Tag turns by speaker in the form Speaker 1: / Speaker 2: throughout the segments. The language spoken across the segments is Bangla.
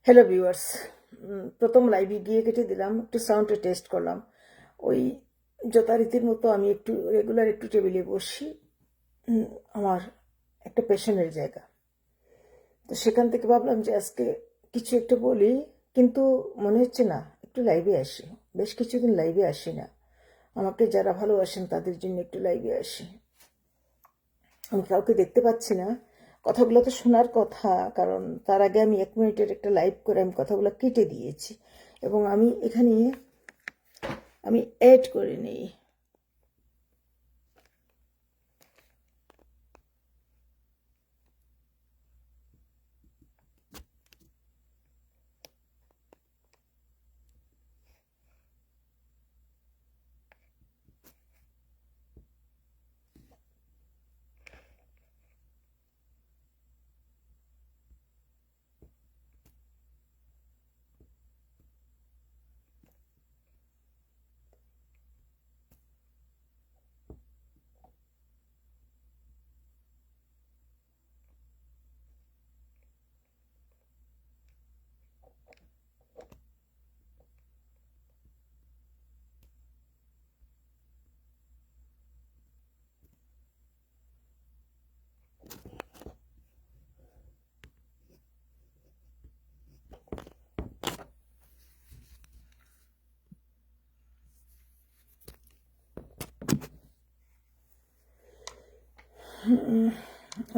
Speaker 1: হ্যালো ভিউয়ার্স, প্রথম লাইভে গিয়ে কেটে দিলাম, একটু সাউন্ডটা টেস্ট করলাম। ওই যথারীতির মতো আমি একটু রেগুলার একটু টেবিলে বসি, আমার একটা পেশনের জায়গা। তো সেখান থেকে ভাবলাম যে আজকে কিছু একটা বলি, কিন্তু মনে হচ্ছে না, একটু লাইভে আসি। বেশ কিছুদিন লাইভে আসি না। আমাকে যারা ভালোবাসেন তাদের জন্য একটু লাইভে আসি। আমি কাউকে দেখতে পাচ্ছি না, কথাগুলো তো শোনার কথা, কারণ তার আগে আমি 1 মিনিটের একটা লাইভ করে আমি কথাগুলো কেটে দিয়েছি এবং আমি এখানে অ্যাড করে নিই।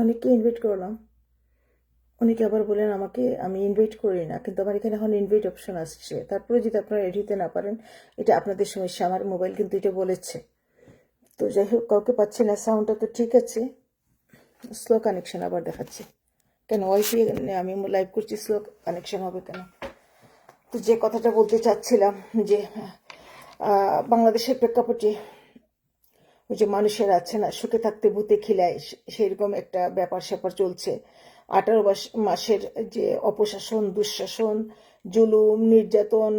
Speaker 1: অনেককে ইনভাইট করলাম, অনেকে আবার বলেন আমাকে আমি ইনভাইট করি না, কিন্তু আমার এখানে এখন ইনভাইট অপশন আসছে। তারপরে যদি আপনারা এড হতে না পারেন, এটা আপনাদের সমস্যা, আমার মোবাইল কিন্তু এটা বলেছে। তো যাই হোক, কাউকে পাচ্ছি না। সাউন্ডটা তো ঠিক আছে, স্লো কানেকশন আবার দেখাচ্ছে কেন? ওয়াইফাই আমি লাইভ করছি, স্লো কানেকশন হবে কেন? তো যে কথাটা বলতে চাচ্ছিলাম যে বাংলাদেশের প্রেক্ষাপটে ওই যে মানুষের আছে না, সুখে থাকতে ভূতে খিলায়, সেরকম একটা ব্যাপার স্যাপার চলছে। 18 মাসের যে অপশাসন, দুঃশাসন, জুলুম, নির্যাতন,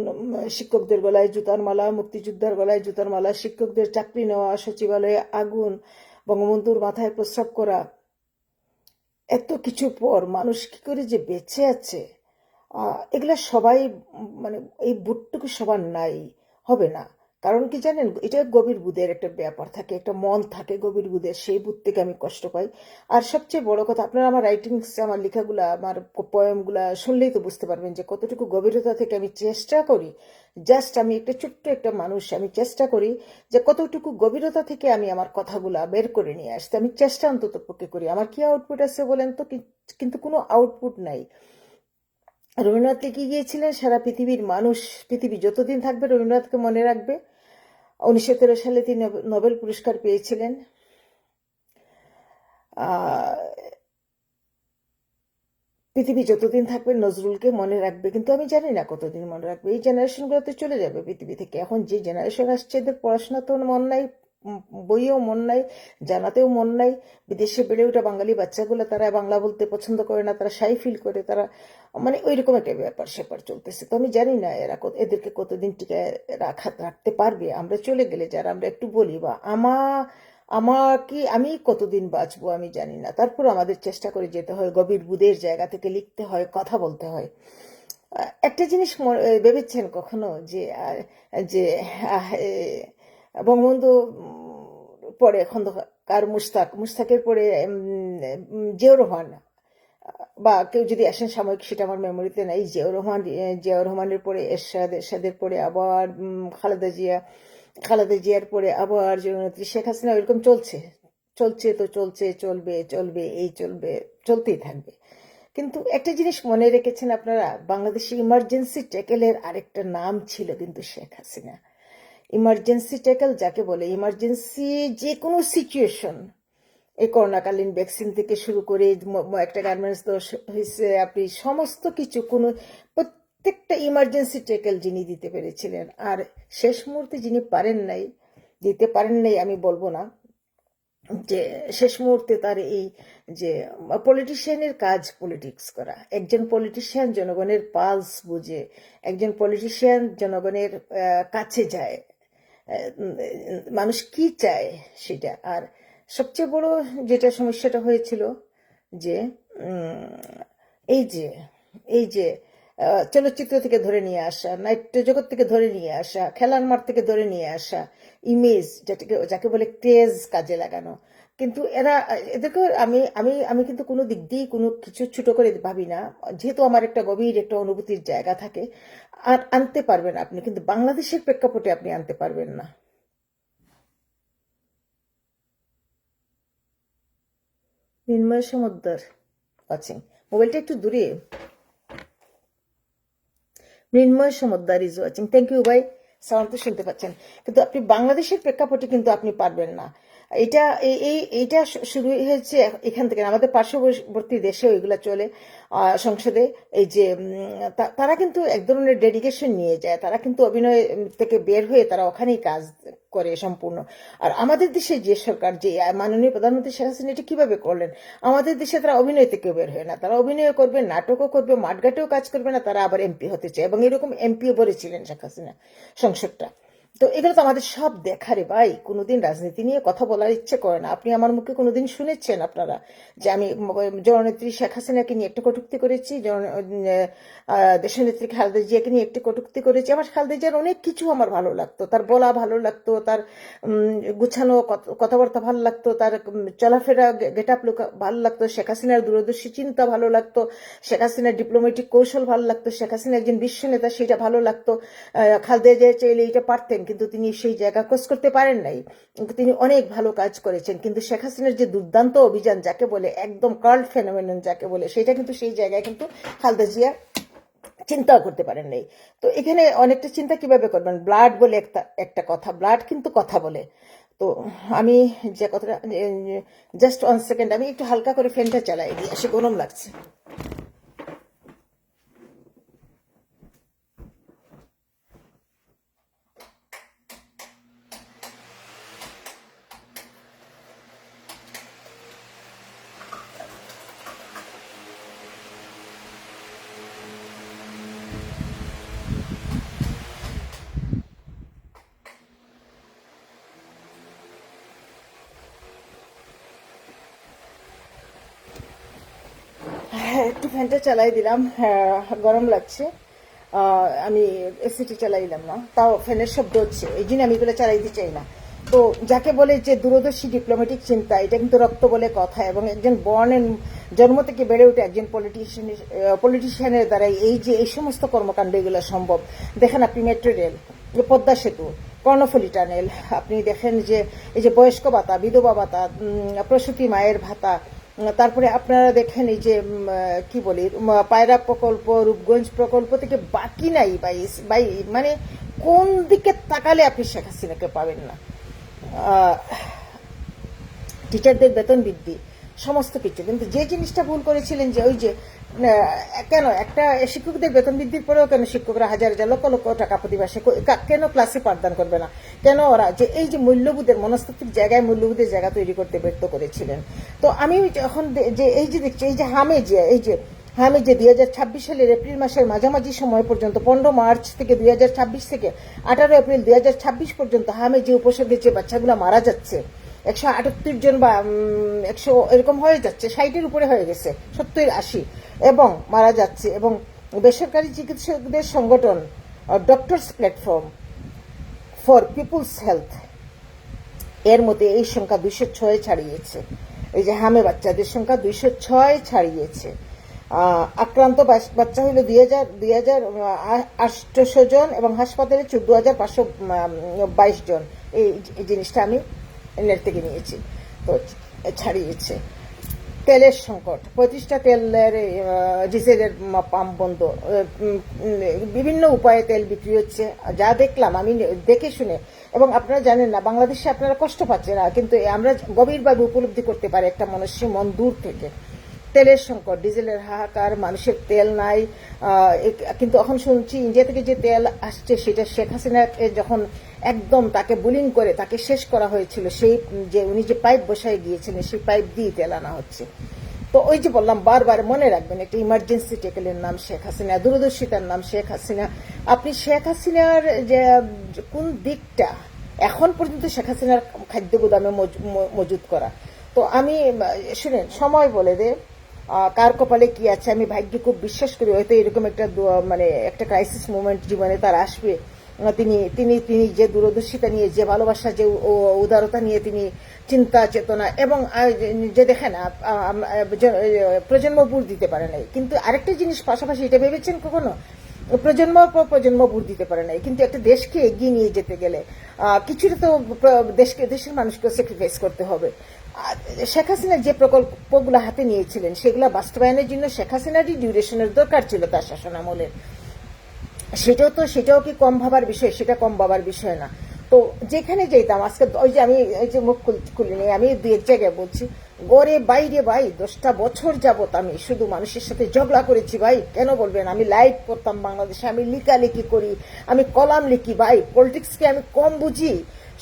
Speaker 1: শিক্ষকদের গলায় জুতার মালা, মুক্তিযোদ্ধার গলায় জুতার মালা, শিক্ষকদের চাকরি নেওয়া, সচিবালয়ে আগুন, বঙ্গবন্ধুর মাথায় প্রস্রাব করা, এত কিছু পর মানুষ কি করে যে বেঁচে আছে, এগুলা সবাই মানে এই বুটটুকু সবার নাই, হবে না। কারণ কি জানেন, এটা গভীর বুধের একটা ব্যাপার থাকে, একটা মন থাকে গভীর বুধের, সেই বুধ থেকে আমি কষ্ট পাই। আর সবচেয়ে বড় কথা, আপনারা আমার রাইটিংস, আমার লেখাগুলা, আমার পোয়েমগুলা শুনলেই তো বুঝতে পারবেন যে কতটুকু গভীরতা থেকে আমি চেষ্টা করি। জাস্ট আমি একটা ছোট্ট একটা মানুষ, আমি চেষ্টা করি যে কতটুকু গভীরতা থেকে আমি আমার কথাগুলা বের করে নিয়ে আসতে, আমি চেষ্টা অন্তত পক্ষে করি। আমার কি আউটপুট আছে বলেন তো? কিন্তু কোনো আউটপুট নাই। রবীন্দ্রনাথ লিখে গিয়েছিলেন, সারা পৃথিবীর মানুষ, পৃথিবী যতদিন থাকবে রবীন্দ্রনাথকে মনে রাখবে। 1913 সালে তিনি নোবেল পুরস্কার পেয়েছিলেন। পৃথিবী যতদিন থাকবে নজরুলকে মনে রাখবে, কিন্তু আমি জানি না কতদিন মনে রাখবে। এই জেনারেশনগুলো তো চলে যাবে পৃথিবী থেকে। এখন যে জেনারেশন আসছে, এদের পড়াশোনাতেও মন নাই, বইয়েও মন নাই, জানাতেও মন নাই। বিদেশে বেড়ে ওঠা বাঙালি বাচ্চাগুলো, তারা বাংলা বলতে পছন্দ করে না, তারা শাই ফিল করে, তারা মানে ওইরকম একটা ব্যাপার স্যাপার চলতেছে। তো আমি জানি না এদেরকে কতদিন টিকায় রাখতে পারবে। আমরা চলে গেলে যারা আমরা একটু বলি, বা আমি কতদিন বাঁচবো আমি জানি না। তারপর আমাদের চেষ্টা করে যেতে হয়, গভীর বুদের জায়গা থেকে লিখতে হয়, কথা বলতে হয়। একটা জিনিস ভেবেছেন কখনো যে যে বঙ্গবন্ধু পরে খন্দকার, মুশতাকের পরে জিয়াউর রহমান, বা কেউ যদি আসেন সাময়িক, সেটা আমার মেমোরিতে নাই। জিয়াউর রহমানের পরে এরশাদের পরে আবার খালেদা জিয়ার পরে আবার জননেত্রী শেখ হাসিনা, এরকম চলছে চলছে তো চলছে, চলবে চলবে, এই চলবে, চলতেই থাকবে। কিন্তু একটা জিনিস মনে রেখেছেন আপনারা, বাংলাদেশে ইমার্জেন্সি ট্যাকেলের আরেকটা নাম ছিল কিন্তু শেখ হাসিনা। ইমার্জেন্সি ট্যাকেল যাকে বলে, ইমার্জেন্সি যে কোনো সিচুয়েশন, এই করোনাকালীন ভ্যাকসিন থেকে শুরু করে একটা গার্মেন্টস দোষ হয়েছে, আপনি সমস্ত কিছু, কোনো প্রত্যেকটা ইমার্জেন্সি ট্যাকেল যিনি দিতে পেরেছিলেন। আর শেষ মুহূর্তে যিনি দিতে পারেন নাই, আমি বলবো না যে শেষ মুহূর্তে তার এই যে পলিটিশিয়ানের কাজ পলিটিক্স করা, একজন পলিটিশিয়ান জনগণের পালস বুঝে, একজন পলিটিশিয়ান জনগণের কাছে যায়, মানুষ কি চায় সেটা। আর সবচেয়ে বড় যেটা সমস্যাটা হয়েছিল যে এই যে এই যে চলচ্চিত্র থেকে ধরে নিয়ে আসা, নাট্য জগৎ থেকে ধরে নিয়ে আসা, খেলার মাঠ থেকে ধরে নিয়ে আসা ইমেজ, যাকে বলে ক্রেজ কাজে লাগানো। কিন্তু এদেরকে আমি আমি আমি কিন্তু কোনো দিক দিয়েই কোনো কিছু ছোট করে ভাবি না। যেহেতু আমার একটা গভীর একটা অনুভূতির জায়গা থাকে, আর আনতে পারবেন আপনি, কিন্তু বাংলাদেশের প্রেক্ষাপটে আপনি আনতে পারবেন না। মৃন্ময় সমদ্দার ওয়াচিং, মোবাইলটা একটু দূরে। Mrinmoy Samaddar is watching, thank you ভাই, সাউন্ড তো শুনতে পাচ্ছেন। কিন্তু আপনি বাংলাদেশের প্রেক্ষাপটে কিন্তু আপনি পারবেন না। এটা এইটা শুরু হয়েছে এখান থেকে, আমাদের পার্শ্ববর্তী দেশে ওইগুলা চলে সংসদে। এই যে তারা কিন্তু এক ধরনের ডেডিকেশন নিয়ে যায়, তারা কিন্তু অভিনয় থেকে বের হয়ে তারা ওখানেই কাজ করে সম্পূর্ণ। আর আমাদের দেশে যে সরকার, যে মাননীয় প্রধানমন্ত্রী শেখ হাসিনা এটা কিভাবে করলেন, আমাদের দেশে তারা অভিনয় থেকে বের হয় না, তারা অভিনয় করবে, নাটকও করবে, মাঠঘাটেও কাজ করবে না, তারা আবার এমপি হতে চায়, এবং এরকম এমপিও বলেছিলেন শেখ হাসিনা সংসদটা। তো এগুলো তো আমাদের সব দেখা রে ভাই, কোনোদিন রাজনীতি নিয়ে কথা বলার ইচ্ছে করে না। আপনি আমার মুখে কোনোদিন শুনেছেন আপনারা যে আমি জননেত্রী শেখ হাসিনাকে নিয়ে একটা কটূক্তি করেছি, দেশনেত্রী খালেদা জিয়াকে নিয়ে একটি কটূক্তি করেছি? আমার খালেদা জিয়ার অনেক কিছু আমার ভালো লাগতো, তার বলা ভালো লাগতো, তার গুছানো কথাবার্তা ভালো লাগতো, তার চলাফেরা গেট আপ লুক ভালো লাগতো, শেখ হাসিনার দূরদর্শী চিন্তা ভালো লাগতো, শেখ হাসিনার ডিপ্লোম্যাটিক কৌশল ভালো লাগতো, শেখ হাসিনা একজন বিশ্ব নেতা সেটা ভালো লাগতো। খালেদা জিয়া চাইলে এটা পারতেন, কিন্তু তিনি সেই জায়গা ক্রস করতে পারেন নাই। তিনি অনেক ভালো কাজ করেছেন, কিন্তু শেখ হাসিনার যে দুর্দান্ত অভিযান যাকে বলে, একদম কার্ল ফেনোমেনন যাকে বলে, সেটা কিন্তু সেই জায়গায় কিন্তু খালেদা জিয়া চিন্তাও করতে পারেন নাই। তো এখানে অনেকটা চিন্তা কিভাবে করবেন? ব্লাড বলে একটা কথা, ব্লাড কিন্তু কথা বলে। তো আমি যে কথাটা, জাস্ট 1 সেকেন্ড, আমি একটু হালকা করে ফ্যানটা চালাই দিই, আসে গরম লাগছে। হ্যাঁ, একটু ফ্যানটা চালাই দিলাম, হ্যাঁ, গরম লাগছে। আমি এসিটি চালাইলাম না, তাও ফ্যানের শব্দ হচ্ছে, এই জন্য আমি এগুলো চালাইতে চাই না। তো যাকে বলে যে দূরদর্শী ডিপ্লোম্যাটিক চিন্তা, এটা কিন্তু রক্ত বলে কথা, এবং একজন বর্ন এন্ড জন্ম থেকে বেড়ে উঠে একজন পলিটিশিয়ানের দ্বারাই এই সমস্ত কর্মকাণ্ড এগুলো সম্ভব। দেখেন আপনি মেট্রো রেল, পদ্মা সেতু, কর্ণফুলী টানেল, আপনি দেখেন যে এই যে বয়স্ক ভাতা, বিধবা ভাতা, প্রসূতি মায়ের ভাতা, তারপরে আপনারা দেখেন এই যে কি বলি, পায়রা প্রকল্প, রূপগঞ্জ প্রকল্প থেকে বাকি নাই বাই, মানে কোন দিকে তাকালে আপনি শেখ হাসিনাকে পাবেন না। টিচারদের বেতন বৃদ্ধি, সমস্ত কিছু। কিন্তু যে জিনিসটা ভুল করেছিলেন, যে ওই যে কেন একটা শিক্ষকদের বেতন বৃদ্ধির পরেও কেন শিক্ষকরা হাজার হাজার লক্ষ লক্ষ টাকা প্রতি মাসে কেন ক্লাসে পাঠদান করবে না? কেন ওরা যে এই যে মূল্যবোধের, মনস্তাত্ত্বিক জায়গায় মূল্যবোধের জায়গা তৈরি করতে ব্যর্থ করেছিলেন? তো আমি এখন যে এই যে দেখছি, এই যে হামে যে 2026 সালের এপ্রিল মাসের মাঝামাঝি সময় পর্যন্ত, 15 মার্চ থেকে 2026 থেকে 18 এপ্রিল 2026 পর্যন্ত হামে যে উপসর্গে যে বাচ্চাগুলো মারা যাচ্ছে, 178 জন বা 100 এরকম হয়ে যাচ্ছে, 60-এর উপরে হয়ে গেছে, 70-80 এবং মারা যাচ্ছে। এবং বেসরকারি চিকিৎসকদের সংগঠন doctors platform for people's health এর মধ্যে এই সংখ্যা 206 ছাড়িয়েছে। এই যে হামে বাচ্চাদের সংখ্যা 206 ছাড়িয়েছে। আক্রান্ত বাচ্চা হইল 2,800 জন, এবং হাসপাতালে 14,522 জন। এই জিনিসটা আমি নেট থেকে নিয়েছি। তো ছাড়িয়েছে। তেলের সংকট, 35টা তেলের ডিজেলের পাম্প বন্ধ, বিভিন্ন উপায়ে তেল বিক্রি হচ্ছে, যা দেখলাম আমি দেখে শুনে। এবং আপনারা জানেন না, বাংলাদেশে আপনারা কষ্ট পাচ্ছেন না, কিন্তু আমরা গভীরভাবে উপলব্ধি করতে পারি একটা মানুষের মন দূর থেকে। তেলের সংকট, ডিজেলের হাহাকার, মানুষের তেল নাই। কিন্তু এখন শুনছি ইন্ডিয়া থেকে যে তেল আসছে, সেটা শেখ হাসিনাকে যখন একদম তাকে বুলিং করে তাকে শেষ করা হয়েছিল, সেই যে উনি যে পাইপ বসায় গিয়েছিলেন, সেই পাইপ দিয়ে তেল আনা হচ্ছে। তো ওই যে বললাম, বারবার মনে রাখবেন, একটা ইমার্জেন্সি টেকেলের নাম শেখ হাসিনা, দূরদর্শিতার নাম শেখ হাসিনা। আপনি শেখ হাসিনার যে কোন দিকটা এখন পর্যন্ত শেখ হাসিনার খাদ্য গুদামে মজুদ করা। তো আমি শুনেন, সময় বলে দে, কার কপালে কি আছে, আমি ভাগ্যে খুব বিশ্বাস করি হয়তো এরকম একটা মানে একটা ক্রাইসিস মোমেন্ট জীবনে তার আসবে। তিনি তিনি তিনি যে দূরদর্শিতা নিয়ে, যে ভালোবাসা, যে উদারতা নিয়ে তিনি চিন্তা চেতনা এবং যে দেখেন প্রজন্ম বুঝ দিতে পারে নাই, কিন্তু আরেকটা জিনিস পাশাপাশি এটা ভেবেছেন কখনো, প্রজন্ম পর প্রজন্ম বুঝ দিতে পারে নাই, কিন্তু একটা দেশকে এগিয়ে নিয়ে যেতে গেলে কিছুটা তো দেশের মানুষকে স্যাক্রিফাইস করতে হবে। শেখ হাসিনা যে প্রকল্পগুলো হাতে নিয়েছিলেন সেগুলো বাস্তবায়নের জন্য শেখ হাসিনারই ডিউরেশনের দরকার ছিল তার শাসনামলের। সেটাও কি কম ভাবার বিষয়? সেটা কম ভাবার বিষয় না। তো যেখানে যেতাম আজকে, ওই যে আমি এই যে মুখ খুলিনি, আমি দু এক জায়গায় বলছি, গড়ে বাইরে ভাই 10টা বছর যাবত আমি শুধু মানুষের সাথে ঝগড়া করেছি ভাই। কেন বলবেন? আমি লাইভ করতাম বাংলাদেশে, আমি লেখালেখি করি, আমি কলাম লিখি ভাই, পলিটিক্সকে আমি কম বুঝি।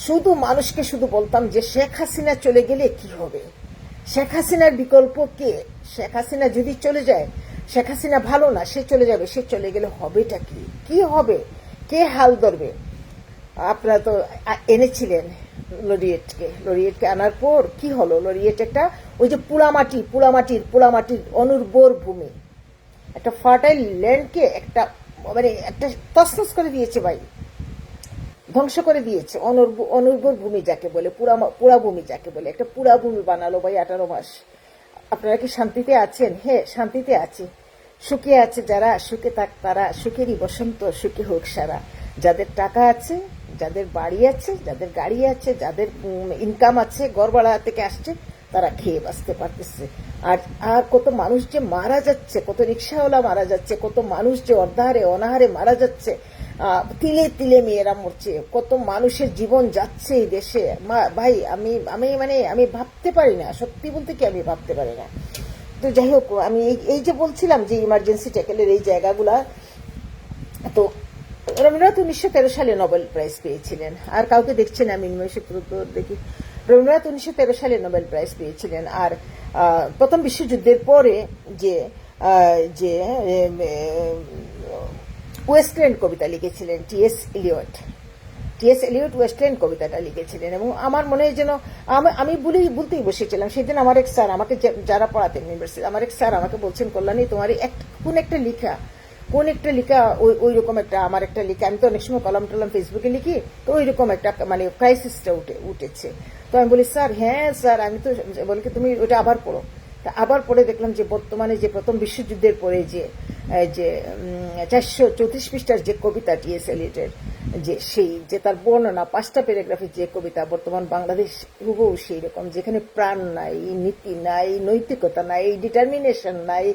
Speaker 1: শুধু মানুষকে শুধু বলতাম যে শেখ হাসিনা চলে গেলে কি হবে, শেখ হাসিনার বিকল্প কে, শেখ হাসিনা যদি চলে যায়, শেখ হাসিনা ভালো না, সে চলে যাবে, সে চলে গেলে হবেটা কি, কি হবে, কে হাল ধরবে? আপনারা তো এনেছিলেন লরিয়েটকে আনার পর কি হলো? লরিয়েট একটা ওই যে পোড়ামাটির অনুর্বর ভূমি, একটা ফার্টাইল ল্যান্ডকে একটা মানে একটা তছনছ করে দিয়েছে ভাই, ধ্বংস করে দিয়েছে। অনুর্বর ভূমি যাকে বলে, পুরা ভূমি যাকে বলে, একটা পুরা ভূমি বানালো ভাই 18 মাস। আপনারা কি শান্তিতে আছেন? হ্যাঁ, শান্তিতে আছে। সুখে আছে যারা, সুখে থাক তারা, সুখেরই বসন্ত, সুখে হোক সারা। যাদের টাকা আছে, যাদের বাড়ি আছে, যাদের গাড়ি আছে, যাদের ইনকাম আছে, গড়বাড়া থেকে আসছে, তারা খেয়ে বাঁচতে পারতেছে। আর আর কত মানুষ যে মারা যাচ্ছে, কত রিক্সাওয়ালা মারা যাচ্ছে, কত মানুষ যে অর্ধাহারে অনাহারে মারা যাচ্ছে, তিলে তিলে মেয়েরা মরছে, কত মানুষের জীবন যাচ্ছে এই দেশে। ভাই আমি আমি মানে আমি ভাবতে পারি না, সত্যি বলতে কি আমি ভাবতে পারি না। তো যাই হোক, আমি এই যে বলছিলাম যে ইমার্জেন্সি ট্যাকেলের এই জায়গাগুলা, তো রবীন্দ্রনাথ 1913 সালে নোবেল প্রাইজ পেয়েছিলেন। আর কাউকে দেখছেন আমি দেখি, রবীন্দ্রনাথ 1913 সালে নোবেল প্রাইজ পেয়েছিলেন। আর প্রথম বিশ্বযুদ্ধের পরে যে যে ওয়েস্টল্যান্ড কবিতা লিখেছিলেন টিএস এলিয়ট ওয়েস্টল্যান্ড কবিতাটা লিখেছিলেন। এবং আমার মনে হয় যেন আমি বলতেই বসেছিলাম সেদিন, আমার এক স্যার আমাকে, যারা পড়াতেন ইউনিভার্সিটি, আমার এক স্যার আমাকে বলছেন, কল্যাণী তোমার কোন একটা লিখা ওই রকম একটা, আমার একটা লিখা, আমি তো অনেক সময় কলাম টলাম ফেসবুকে লিখি, তো ওই রকম একটা মানে ক্রাইসিসটা উঠেছে। তো আমি বলি, স্যার হ্যাঁ স্যার, আমি তো বলি কি তুমি ওটা আবার পড়ো। তা আবার পড়ে দেখলাম যে বর্তমানে যে প্রথম বিশ্বযুদ্ধের পরে যে 434 পৃষ্ঠার যে কবিতা টিএস এলিয়টের, যে সেই যে তার বর্ণনা 5টা প্যারাগ্রাফের যে কবিতা, বর্তমান বাংলাদেশ হুবহু সেই রকম, যেখানে প্রাণ নাই, নীতি নাই, নৈতিকতা নাই, ডিটারমিনেশন নাই,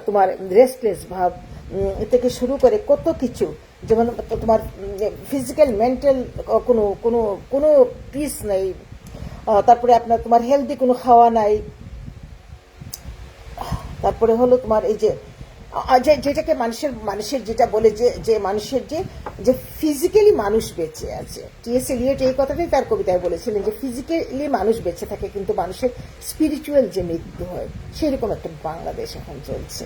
Speaker 1: তোমার রেস্টলেস ভাব থেকে শুরু করে কত কিছু, যেমন তোমার ফিজিক্যাল মেন্টাল কোনো কোনো কোনো পিস নাই। তারপরে আপনার তোমার হেলদি কোনো খাওয়া নাই। তারপরে হলো তোমার এই যে যেটাকে মানুষের যেটা বলে যে মানুষের যে ফিজিক্যালি মানুষ বেঁচে আছে, টিএস এলিয়ট এই কথাটাই তার কবিতায় বলেছিলেন যে ফিজিক্যালি মানুষ বেঁচে থাকে কিন্তু মানুষের স্পিরিচুয়াল যে মৃত্যু হয়, সেরকম একটা বাংলাদেশ এখন চলছে।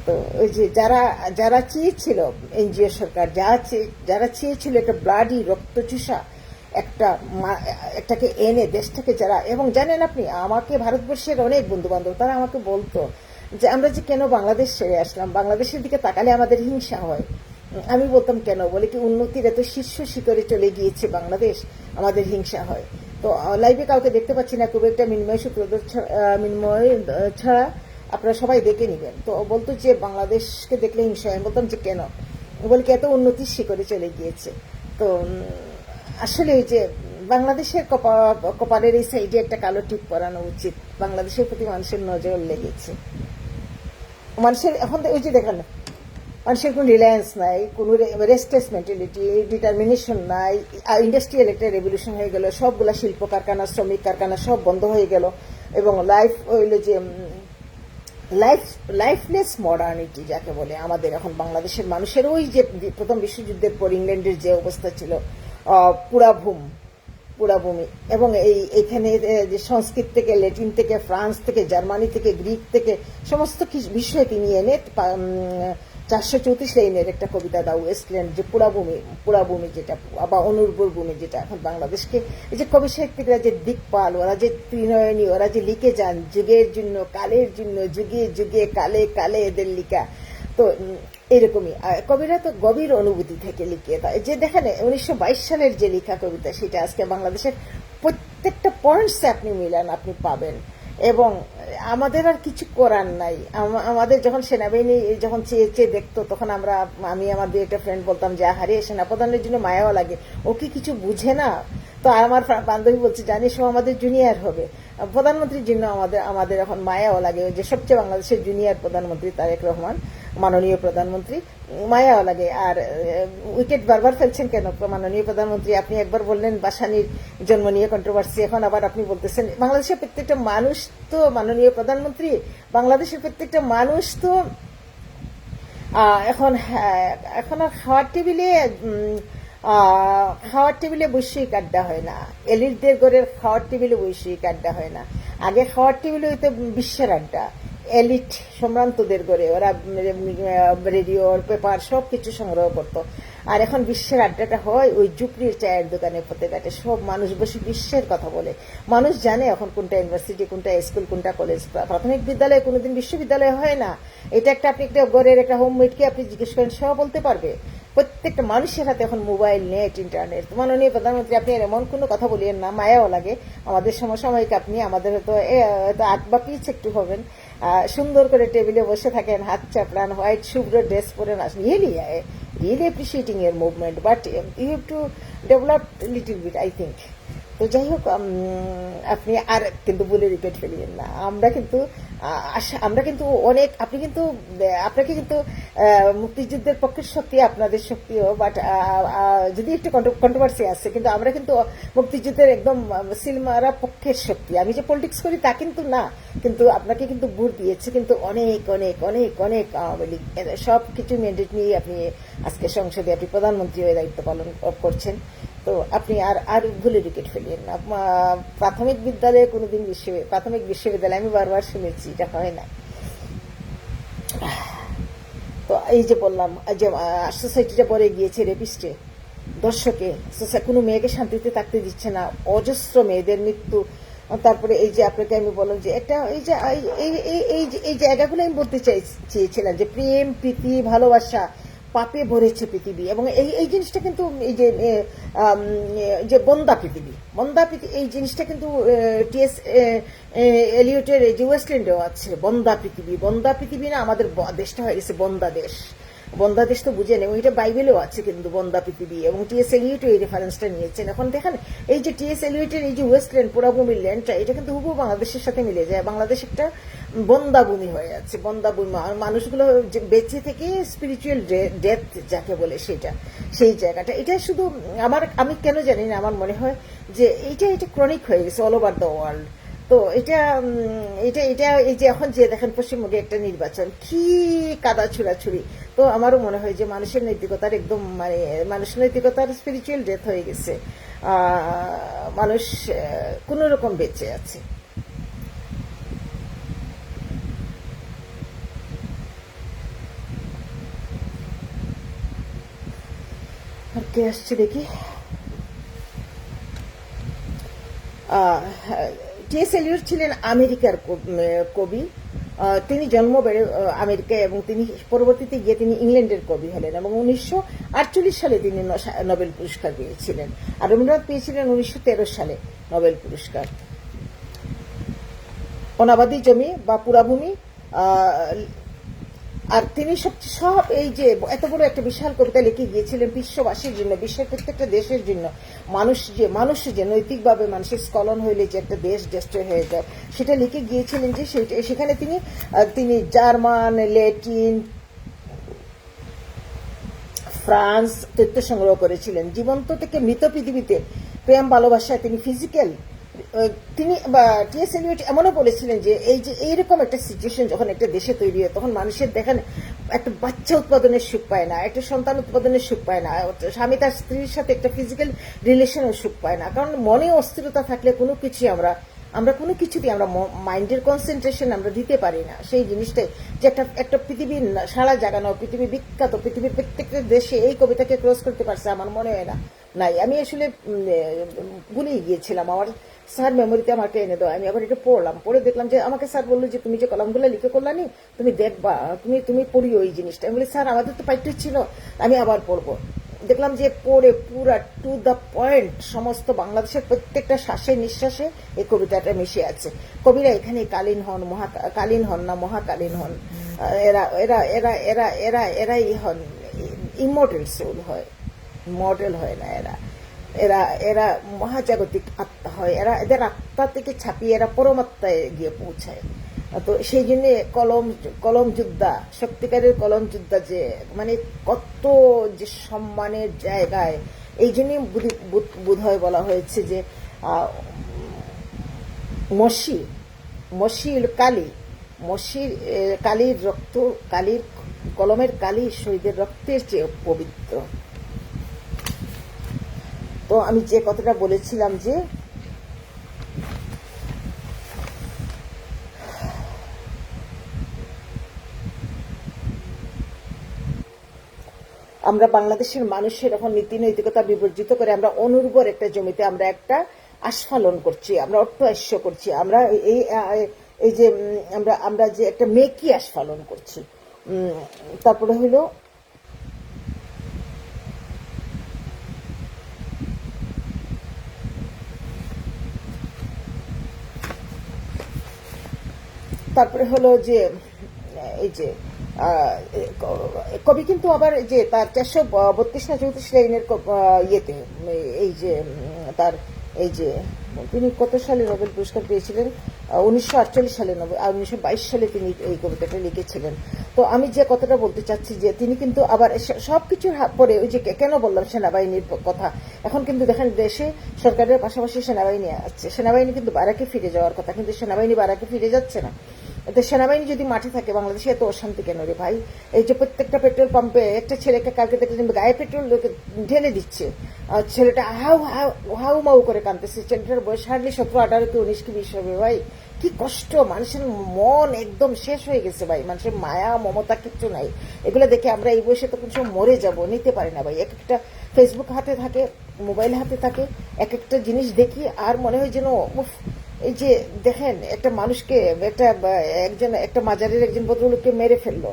Speaker 1: তো ওই যে যারা চেয়েছিল এনজিও সরকার, যারা চেয়েছিল একটা ব্লাডি রক্তচুষা একটাকে এনে দেশটাকে, যারা, এবং জানেন আপনি, আমাকে ভারতবর্ষের অনেক বন্ধু বান্ধব তারা আমাকে বলতো যে আমরা যে কেন বাংলাদেশ ছেড়ে আসলাম, বাংলাদেশের দিকে তাকালে আমাদের হিংসা হয়। আমি বলতাম কেন, বলে কি উন্নতির এত শীর্ষ শিখরে চলে গিয়েছে বাংলাদেশ, আমাদের হিংসা হয়। তো লাইভে কাউকে দেখতে পাচ্ছি না, খুব একটা মিনিময় ছাড়া আপনারা সবাই দেখে নেবেন। তো বলতো যে বাংলাদেশকে দেখলে হিংসা হয়। আমি বলতাম যে কেন, বলে কি এত উন্নতির শিখরে চলে গিয়েছে। তো আসলে ওই যে বাংলাদেশের কপালের এই সাইডে একটা কালো টিপ পরানো উচিত। বাংলাদেশের প্রতি মানুষের নজর লেগেছে। মানুষের এখন ওই যে দেখেন, মানুষের কোনো রিলায়েন্স নাই, কোনো রেস্টলেস মেন্টালিটি, ডিটারমিনেশন নাই। ইন্ডাস্ট্রিয়াল একটা রেভলিউশন হয়ে গেল, সবগুলা শিল্প কারখানা, শ্রমিক কারখানা সব বন্ধ হয়ে গেল, এবং লাইফ হইল যে লাইফলেস মডার্নিটি যাকে বলে আমাদের এখন বাংলাদেশের মানুষের। ওই যে প্রথম বিশ্বযুদ্ধের পর ইংল্যান্ডের যে অবস্থা ছিল, পুরাভূমি, এবং এইখানে যে সংস্কৃত থেকে, ল্যাটিন থেকে, ফ্রান্স থেকে, জার্মানি থেকে, গ্রিক থেকে সমস্ত বিষয় তিনি এনে 434 লাইনের একটা কবিতা দাও, ওয়েস্টল্যান্ড, যে পুরাভূমি যেটা বা অনুর্বর ভূমি যেটা এখন বাংলাদেশকে, এই যে কবি সাহিত্যিকরা যে দিকপাল, ওরা যে ত্রিনয়নী, ওরা যে লিখে যান যুগের জন্য কালের জন্য, যুগে যুগে কালে কালে এদের লিখা। তো এরকমই কবিরা তো গভীর অনুভূতি থেকে লিখে, যে দেখেন 1922 সালের যে লেখা কবিতা, সেটা আজকে বাংলাদেশের প্রত্যেকটা পয়েন্টসে আপনি মিলান, আপনি পাবেন। এবং আমাদের আর কিছু করার নাই। আমাদের যখন সেনাবাহিনী যখন চেয়ে চেয়ে দেখতো, তখন আমি আমাদের একটা ফ্রেন্ড বলতাম যে আহারে, সেনাপ্রধানের জন্য মায়াও লাগে, ও কি কিছু বুঝে না? তো আমার বান্ধবী বলছে, জানিস ও আমাদের জুনিয়র হবে। প্রধানমন্ত্রীর জন্য আমাদের এখন মায়াও লাগে, যে সবচেয়ে বাংলাদেশের জুনিয়র প্রধানমন্ত্রী তারেক রহমান, মাননীয় প্রধানমন্ত্রী, মায়াও লাগে। আর উইকেট বারবার ফেলছেন কেন মাননীয় প্রধানমন্ত্রী? আপনি একবার বললেন বাসানির জন্ম নিয়ে কন্ট্রোভার্সি, এখন আবার আপনি বলতেছেন বাংলাদেশের প্রত্যেকটা মানুষ তো মাননীয় প্রধানমন্ত্রী, বাংলাদেশের প্রত্যেকটা মানুষ তো এখন এখন আর খাওয়ার টেবিলে বৈষয়িক আড্ডা হয় না, এলিটদের ঘরের খাওয়ার টেবিলে বৈষয়িক আড্ডা হয় না। আগে খাওয়ার টেবিলে হইতো বিশ্বের আড্ডা, এলিট সম্ভ্রান্তদের ঘরে, ওরা রেডিও পেপার সব কিছু সংগ্রহ করতো। আর এখন বিশ্বের আড্ডাটা হয় ওই জুপড়ির চায়ের দোকানে পথে ঘাটে, সব মানুষ বসে বিশ্বের কথা বলে। মানুষ জানে এখন কোনটা ইউনিভার্সিটি, কোনটা স্কুল, কোনটা কলেজ। প্রাথমিক বিদ্যালয় কোনোদিন বিশ্ববিদ্যালয় হয় না। এটা আপনি একটা ঘরের একটা হোমমেটকে আপনি জিজ্ঞেস করেন, সেও বলতে পারবে। প্রত্যেকটা মানুষের হাতে এখন মোবাইল, নেট, ইন্টারনেট। মাননীয় প্রধানমন্ত্রী, আপনি এমন কোনো কথা বলিয়েন না, মায়াও লাগে। আমাদের সমসাময়িক আপনি, আমাদের হয়তো আগ বা পিছ একটু হবেন, সুন্দর করে টেবিলে বসে থাকেন, হাত চাপড়ান, হোয়াইট শুভ্র ড্রেস পরে আসেন, really appreciating your movement, but you have to develop little bit, I think. তো যাই হোক, আপনি আর কিন্তু বলে রিপিট ফেলিয়েন না। আমরা কিন্তু অনেক, আপনাকে কিন্তু মুক্তিযুদ্ধের পক্ষের শক্তি, আপনাদের শক্তিও, বাট যদি একটু কন্ট্রোভার্সি আছে, কিন্তু আমরা কিন্তু মুক্তিযুদ্ধের একদম সিলমারা পক্ষের শক্তি। আমি যে পলিটিক্স করি তা কিন্তু না, কিন্তু আপনাকে কিন্তু ভোট দিয়েছে কিন্তু অনেক অনেক অনেক অনেক আওয়ামী লীগ, সব কিছু ম্যান্ডেট নিয়ে আপনি আজকে সংসদে আপনি প্রধানমন্ত্রী হয়ে দায়িত্ব পালন করছেন। তো আপনি আর ভুলে উইকেট ফেলিয়েন না। প্রাথমিক বিশ্ববিদ্যালয় আমি বারবার শুনেছি, এটা হয় না। তো এই যে বললাম যে সোসাইটিটা পরে গিয়েছে রেপিস্টে, দর্শকে, কোনো মেয়েকে শান্তিতে থাকতে দিচ্ছে না, অজস্র মেয়েদের মৃত্যু। তারপরে এই যে আপনাকে আমি বললাম যে একটা এই জায়গাগুলো আমি বলতে চেয়েছিলাম যে প্রেম, প্রীতি, ভালোবাসা পাপে ভরেছে পৃথিবী। এবং এই জিনিসটা কিন্তু এই যে বন্দা পৃথিবী, এই জিনিসটা কিন্তু টিএস এলিয়টের এই যে ওয়েস্টল্যান্ডেও আছে, বন্দা পৃথিবী না, আমাদের দেশটা হয়ে গেছে বন্দা দেশ। বন্দা দেশ তো বুঝে নেই, এটা বাইবেলেও আছে কিন্তু বন্দা পৃথিবী, এবং টিএস এলিয়টও এই রেফারেন্সটা নিয়েছেন। এখন দেখেন এই যে টিএস এলিয়টের এই যে ওয়েস্টল্যান্ড, পুরাভূমির ল্যান্ডটা, এটা কিন্তু হুবহু বাংলাদেশের সাথে মিলে যায়। বাংলাদেশ একটা বন্দাভূমি হয়ে যাচ্ছে, বন্দাভূমি। মানুষগুলো বেঁচে থেকে স্পিরিচুয়াল ডেথ যাকে বলে, সেই জায়গাটা, এটা শুধু আমি কেন জানি না, আমার মনে হয় যে এটা ক্রনিক হয়ে গেছে অল ওভার দ্য ওয়ার্ল্ড। তো এটা এই যে এখন যে দেখেন পশ্চিমবঙ্গে একটা নির্বাচন, কি কাদা ছুড়াছুড়ি। তো আমারও মনে হয় যে মানুষের নৈতিকতার একদম মানুষের নৈতিকতার স্পিরিচুয়াল ডেথ হয়ে গেছে। মানুষ কোন রকম বেঁচে আছে। আর কে আসছে দেখি। টিএস এলিয়ট ছিলেন আমেরিকার কবি। তিনি জন্ম বেড়ে আমেরিকায়, এবং তিনি পরবর্তীতে গিয়ে তিনি ইংল্যান্ডের কবি হলেন, এবং 1948 সালে তিনি নোবেল পুরস্কার পেয়েছিলেন। আর রবীন্দ্রনাথ পেয়েছিলেন 1913 সালে নোবেল পুরস্কার। অনাবাদী জমি বা পুরাভূমি, আর তিনি সব এই যে এত বড় একটা বিশাল কবিতা লিখে গিয়েছিলেন বিশ্ববাসীর জন্য, বিশ্বের প্রত্যেকটা দেশের জন্য। মানুষ যে নৈতিকভাবে মানুষের স্খলন হইলে যে একটা দেশ ডেস্ট্রয় হয়ে যায়, সেটা লিখে গিয়েছিলেন। যে সেখানে তিনি জার্মান, ল্যাটিন, ফ্রান্স তথ্য সংগ্রহ করেছিলেন। জীবন্ত থেকে মৃত পৃথিবীতে প্রেম, ভালোবাসায় তিনি ফিজিক্যাল, তিনি টিএস এলিয়ট এমনও বলেছিলেন যে এইরকম একটা সিচুয়েশন যখন একটা দেশে তৈরি হয়, তখন মানুষের দেখেন একটা বাচ্চা উৎপাদনের সুখ পায় না, একটা সন্তান উৎপাদনের সুখ পায় না, স্বামী তার স্ত্রীর সাথে একটা ফিজিক্যাল রিলেশনের সুখ পায় না। কারণ মনে অস্থিরতা থাকলে কোনো কিছুই আমরা আমরা কোনো কিছুতেই আমরা মাইন্ডের কনসেন্ট্রেশন আমরা দিতে পারি না সেই জিনিসটাই, যে একটা একটা পৃথিবীর সারা জাগানো, পৃথিবী বিখ্যাত, পৃথিবীর প্রত্যেকটা দেশে এই কবিতাকে ক্রস করতে পারছে আমার মনে হয় না। নাই, আমি আসলে ভুলেই গিয়েছিলাম। আমার স্যার মেমোরিতে আমাকে এনে দেওয়া, আমি আবার এটা পড়লাম, পড়ে দেখলাম যে আমাকে স্যার বললো যে তুমি যে কলামগুলো লিখে করলানি, তুমি দেখবা, তুমি পড়িও এই জিনিসটা। আমি বলি স্যার আমাদের তো পাইতে ছিল, আমি আবার পড়বো। দেখলাম যে পড়ে পুরা টু দ্য পয়েন্ট সমস্ত বাংলাদেশের প্রত্যেকটা শ্বাসে নিঃশ্বাসে এই কবিতাটা মিশে আছে। কবিরা এখানে কালীন হন, কালীন হন না মহাকালীন হন, এরা এরা এরা এরা এরা এরাই হন ইমর্টাল সোল হয়, মডেল হয় না। এরা এরা এরা মহাজাগতিক আত্মা হয়। এরা এদের আত্মা থেকে ছাপিয়ে এরা পরমাত্মায় গিয়ে পৌঁছায়। তো সেই জন্য কলম যোদ্ধা, সত্যিকারের কলম যোদ্ধা যে মানে কত যে সম্মানের জায়গায়, এই জন্যই বোধ হয় বলা হয়েছে যে মসির কালী, মসির কালীর রক্ত, কালীর কলমের কালী শহীদের রক্তের চেয়ে পবিত্র। তো আমি যে কথাটা বলেছিলাম যে আমরা বাংলাদেশের মানুষের এখন নীতি নৈতিকতা বিবর্জিত করে আমরা অনুর্বর একটা জমিতে আমরা একটা আস্ফালন করছি, আমরা অট্টাস্য করছি, আমরা এই এই যে আমরা যে একটা মেকি আস্ফালন করছি। তারপরে হলো যে এই যে কবি কিন্তু আবার যে তার 432 না 34 লাইনের ইয়েতে এই যে তার এই যে তিনি কত সালে নোবেল পুরস্কার পেয়েছিলেন, 1948 সালে, 1922 সালে তিনি এই কবিতাটা লিখেছিলেন। তো আমি যে কথাটা বলতে চাচ্ছি যে তিনি কিন্তু আবার সবকিছুর পরে ওই যে কেন বললাম সেনাবাহিনীর কথা, এখন কিন্তু দেখেন দেশে সরকারের পাশাপাশি সেনাবাহিনী আছে, সেনাবাহিনী কিন্তু বারাকে ফিরে যাওয়ার কথা, কিন্তু সেনাবাহিনী বারাকে ফিরে যাচ্ছে না। সেনাবাহিনী যদি মাঠে থাকে বাংলাদেশে এত অশান্তি কেন রে ভাই? এই যে প্রত্যেকটা পেট্রোল পাম্পে একটা ছেলেকে কালকে দেখলেন গায়ে পেট্রোল ঢেলে দিচ্ছে, ছেলেটা হাউ মাউ করে কাঁদতেছে, ছেলেটার বয়স হার্ডলি 17, 18 কি 19 কি 20 হবে ভাই। কি কষ্ট, মানুষের মন একদম শেষ হয়ে গেছে ভাই, মানুষের মায়া মমতা কিচ্ছু নাই। এগুলো দেখে আমরা এই বয়সে তো কিছু মরে যাব, নিতে পারি না ভাই। এক একটা ফেসবুক হাতে থাকে, মোবাইল হাতে থাকে, এক একটা জিনিস দেখি আর মনে হয় যেন এই যে দেখেন একটা মানুষকে একটা মাজারের একজন ভদ্রলোককে মেরে ফেললো,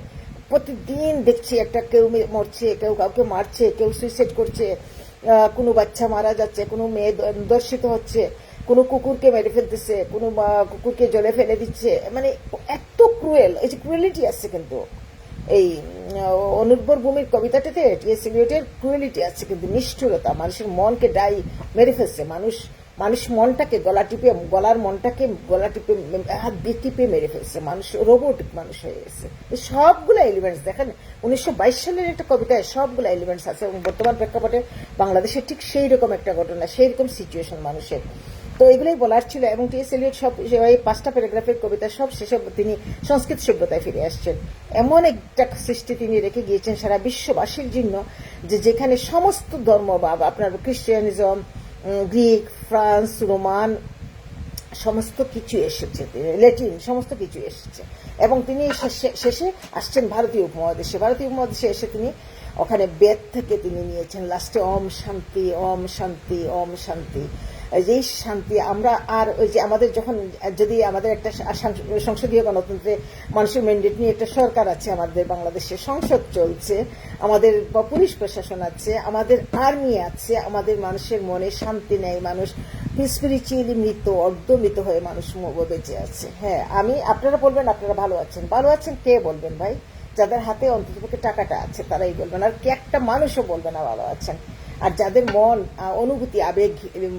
Speaker 1: প্রতিদিন দেখছি একটা কেউ মরছে, কেউ কাউকে মারছে, কেউ সুইসাইড করছে, কোনো বাচ্চা মারা যাচ্ছে, কোনো মেয়ে দর্শিত হচ্ছে, কোনো কুকুরকে মেরে ফেলতেছে, কোনো কুকুরকে জলে ফেলে দিচ্ছে, মানে এত ক্রুয়েল, এই যে ক্রুয়েলিটি আছে কিন্তু এই অনুর্বর ভূমির কবিতাটাতে টি.এস. এলিয়টের ক্রুয়েলিটি আছে, কিন্তু নিষ্ঠুরতা, মানুষের মনকে মেরে ফেলছে। মানুষ মনটাকে গলার মনটাকে গলা টিপে হাত দিয়ে টিপে মেরে ফেলছে, মানুষ রোবটিক মানুষ হয়ে গেছে। সবগুলো এলিমেন্টস দেখেন 1922 সালের একটা কবিতায় সবগুলো এলিমেন্টস আছে, এবং বর্তমান প্রেক্ষাপটে বাংলাদেশের ঠিক সেই রকম একটা ঘটনা, সেই রকম সিচুয়েশন মানুষের। তো এগুলোই বলার ছিল। এবং টি.এস. এলিয়ট সব এই 5টা প্যারাগ্রাফের কবিতা সব শেষে তিনি সংস্কৃত সভ্যতায় ফিরে আসছেন। এমন একটা সৃষ্টি তিনি রেখে গিয়েছেন সারা বিশ্ববাসীর জন্য, যে যেখানে সমস্ত ধর্ম বা আপনার খ্রিস্টানিজম, গ্রিক, ফ্রান্স, রোমান সমস্ত কিছু এসেছে, ল্যাটিন সমস্ত কিছু এসেছে। এবং তিনি শেষে আসছেন ভারতীয় উপমহাদেশে। ভারতীয় উপমহাদেশে এসে তিনি ওখানে বেদ থেকে তিনি নিয়েছেন লাস্টে ওম শান্তি, ওম শান্তি, ওম শান্তি। যেই শান্তি আমরা আর ওই যে আমাদের যখন যদি আমাদের একটা সংসদীয় গণতন্ত্রে মানুষের ম্যান্ডেট নিয়ে একটা সরকার আছে, আমাদের বাংলাদেশে সংসদ চলছে, আমাদের পুলিশ প্রশাসন আছে, আমাদের আর্মি আছে, আমাদের মানুষের মনে শান্তি নেই, মানুষ স্পিরিচুয়ালি মৃত, অর্ধমৃত হয়ে মানুষ বেঁচে আছে। হ্যাঁ, আপনারা বলবেন আপনারা ভালো আছেন, কে বলবেন ভাই? যাদের হাতে অন্ততপক্ষে টাকাটা আছে তারাই বলবেন, আর কে একটা মানুষও বলবে না ভালো আছেন। আর যাদের মন, অনুভূতি, আবেগ,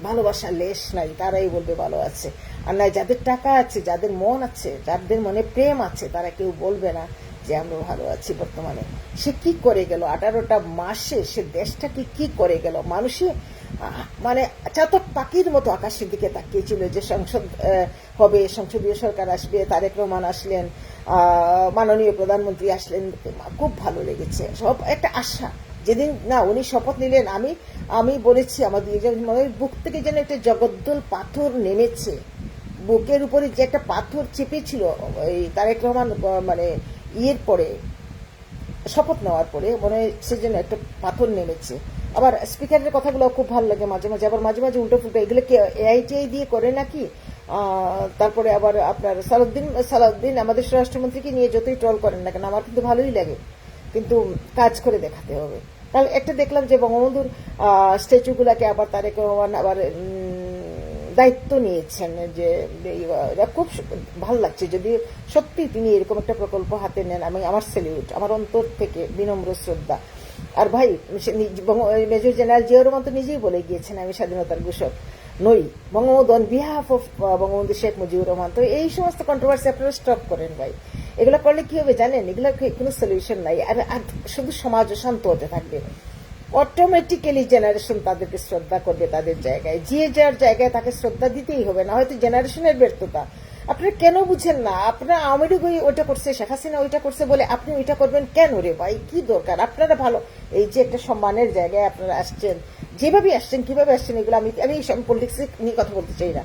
Speaker 1: ভালোবাসা লেশ নাই তারাই বলবে ভালো আছে। আর নাই যাদের টাকা আছে, যাদের মন আছে, যাদের মনে প্রেম আছে, তারা কেউ বলবে না যে আমরা ভালো আছি। বর্তমানে সে কি করে গেল 18টা মাসে, সে দেশটাকে কি করে গেল? মানুষে মানে চাতক পাখির মতো আকাশের দিকে তাকিয়েছিল যে সংসদ হবে, সংসদীয় সরকার আসবে, তারেক রহমান আসলেন, মাননীয় প্রধানমন্ত্রী আসলেন, খুব ভালো লেগেছে, সব একটা আশা। যেদিন না উনি শপথ নিলেন, আমি বলেছি আমাদের বুক থেকে যেন একটা জগদ্দল পাথর নেমেছে, বুকের উপরে যে একটা পাথর চেপেছিল এই তারেক রহমান মানে ইয়ের পরে, শপথ নেওয়ার পরে মনে হয় সেজন্য একটা পাথর নেমেছে। আবার স্পিকারের কথাগুলো খুব ভালো লাগে মাঝে মাঝে, আবার মাঝে মাঝে উল্টো ফুল্টো, এগুলো কি এআইটিআই দিয়ে করে নাকি? তারপরে আবার আপনার সালাউদ্দিন আমাদের স্বরাষ্ট্রমন্ত্রীকে নিয়ে যতই ট্রল করেন না কেন আমার কিন্তু ভালোই লাগে, কিন্তু কাজ করে দেখাতে হবে। তাহলে একটা দেখলাম যে বঙ্গবন্ধুর স্ট্যাচুগুলাকে আবার তারেক রহমান আবার দায়িত্ব নিয়েছেন, যে এটা খুব ভালো লাগছে। যদি সত্যি তিনি এরকম একটা প্রকল্প হাতে নেন, আমি আমার স্যালিউট, আমার অন্তর থেকে বিনম্র শ্রদ্ধা। আর ভাই, মেজর জেনারেল জিয়াউর রহমান তো নিজেই বলে গিয়েছেন আমি স্বাধীনতার ঘোষক নই, Bangabandhu on behalf of Bangabandhu Sheikh Mujibur Rahman. তো এই সমস্ত কন্ট্রোভার্সি আপনারা স্টপ করেন ভাই। এগুলো করলে কি হবে জানেন? এগুলো কোনো সলিউশন নাই, আর শুধু সমাজ শান্ত হতে থাকবে। অটোমেটিক্যালি জেনারেশন তাদেরকে শ্রদ্ধা করবে তাদের জায়গায়, যে যার জায়গায় তাকে শ্রদ্ধা দিতেই হবে, না হয়তো জেনারেশনের ব্যর্থতা। আপনারা কেন বুঝেন না? আপনারা আওয়ামী লীগ ওইটা করছে, শেখ হাসিনা ওইটা করছে বলে আপনি ওইটা করবেন কেন রে ভাই? কি দরকার? আপনারা ভালো, এই যে একটা সম্মানের জায়গায় আপনারা আসছেন, যেভাবে আসছেন, কিভাবে আসছেন, এগুলো আমি পলিটিক্স নিয়ে কথা বলতে চাই না।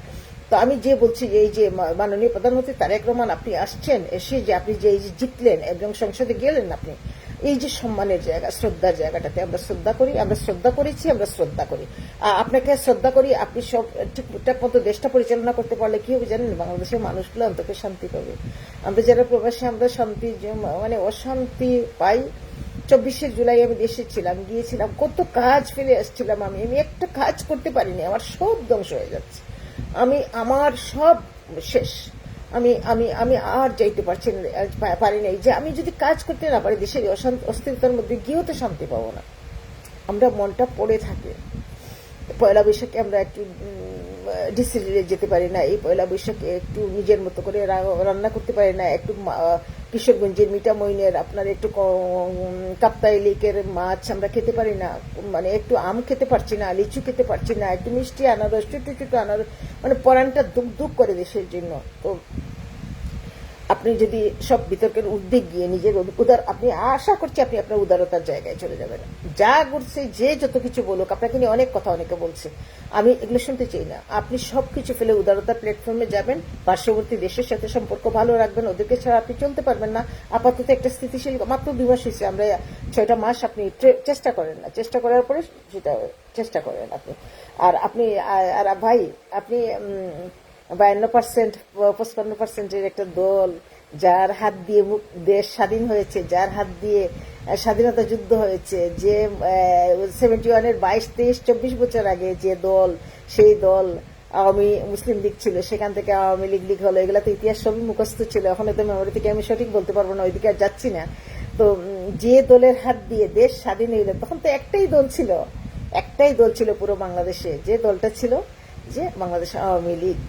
Speaker 1: তো আমি যে বলছি, এই যে মাননীয় প্রধানমন্ত্রী তারেক রহমান আপনি আসছেন, এসে যে আপনি যে এই যে জিতলেন এবং সংসদে গেলেন, আপনি এই যে সম্মানের জায়গা, শ্রদ্ধার জায়গাটাতে আমরা শ্রদ্ধা করি, আমরা শ্রদ্ধা করেছি, আমরা শ্রদ্ধা করি, আপনাকে শ্রদ্ধা করি। আপনি সব ঠিকঠাক মতো দেশটা পরিচালনা করতে পারলে কি হবে জানেন? বাংলাদেশের মানুষগুলো অন্তকে শান্তি পাবে। আমরা যারা প্রবাসী, আমরা শান্তি মানে অশান্তি পাই। 24শে জুলাই আমি দেশে ছিলাম, গিয়েছিলাম, কত কাজ ফেলে আসছিলাম, আমি একটা কাজ করতে পারিনি, আমার সব ধ্বংস হয়ে যাচ্ছে, আমার সব শেষ। আমি আমি আমি আর যাইতে পারি নাই, যে আমি যদি কাজ করতে না পারি দেশের অস্থিরতার মধ্যে গিয়েও তো শান্তি পাবো না। আমরা মনটা পড়ে থাকে। পয়লা বৈশাখে আমরা একটু ডিসিলিয়ে যেতে পারি না, এই পয়লা বৈশাখে একটু নিজের মতো করে রান্না করতে পারি না, একটু কিশোরগঞ্জের মিঠামইনের আপনার একটু কাপ্তাই লেকের মাছ আমরা খেতে পারি না, মানে একটু আম খেতে পারছি না, লিচু খেতে পারছি না, একটু মিষ্টি আনারস, ছোটো আনারস, মানে পরানটা দুঃখ দুঃখ করে দেশের জন্য। তো আপনি যদি সব বিতর্কের ঊর্ধ্বে গিয়ে নিজের আপনি আশা করছি আপনি আপনার উদারতার জায়গায় চলে যাবেন। যা করছে, যে যত কিছু বলুক, আপনাকে নিয়ে অনেক কথা অনেকে বলছে, আমি এগুলো শুনতে চাই না। আপনি সবকিছু ফেলে উদারতার প্ল্যাটফর্মে যাবেন, পার্শ্ববর্তী দেশের সাথে সম্পর্ক ভালো রাখবেন, ওদেরকে ছাড়া আপনি চলতে পারবেন না। আপাতত একটা স্থিতিশীল, মাত্র 2 মাস হয়েছে, আমরা 6টা মাস, আপনি চেষ্টা করেন না, চেষ্টা করার পরে সেটা চেষ্টা করেন আপনি। আর আপনি আর ভাই, আপনি 52%, 55%-এর একটা দল, যার হাত দিয়ে দেশ স্বাধীন হয়েছে, যার হাত দিয়ে স্বাধীনতা যুদ্ধ হয়েছে, যে 71-এর 22, 23, 24 বছর আগে যে দল, সেই দল আওয়ামী মুসলিম লীগ ছিল, সেখান থেকে আওয়ামী লীগ হলো, এগুলো তো ইতিহাস সবই মুখস্থ ছিল, এখন তো মেমোরি থেকে আমি সঠিক বলতে পারবো না, ওইদিকে আর যাচ্ছি না। তো যে দলের হাত দিয়ে দেশ স্বাধীন হইল, তখন তো একটাই দল ছিল পুরো বাংলাদেশে, যে দলটা ছিল যে বাংলাদেশ আওয়ামী লীগ।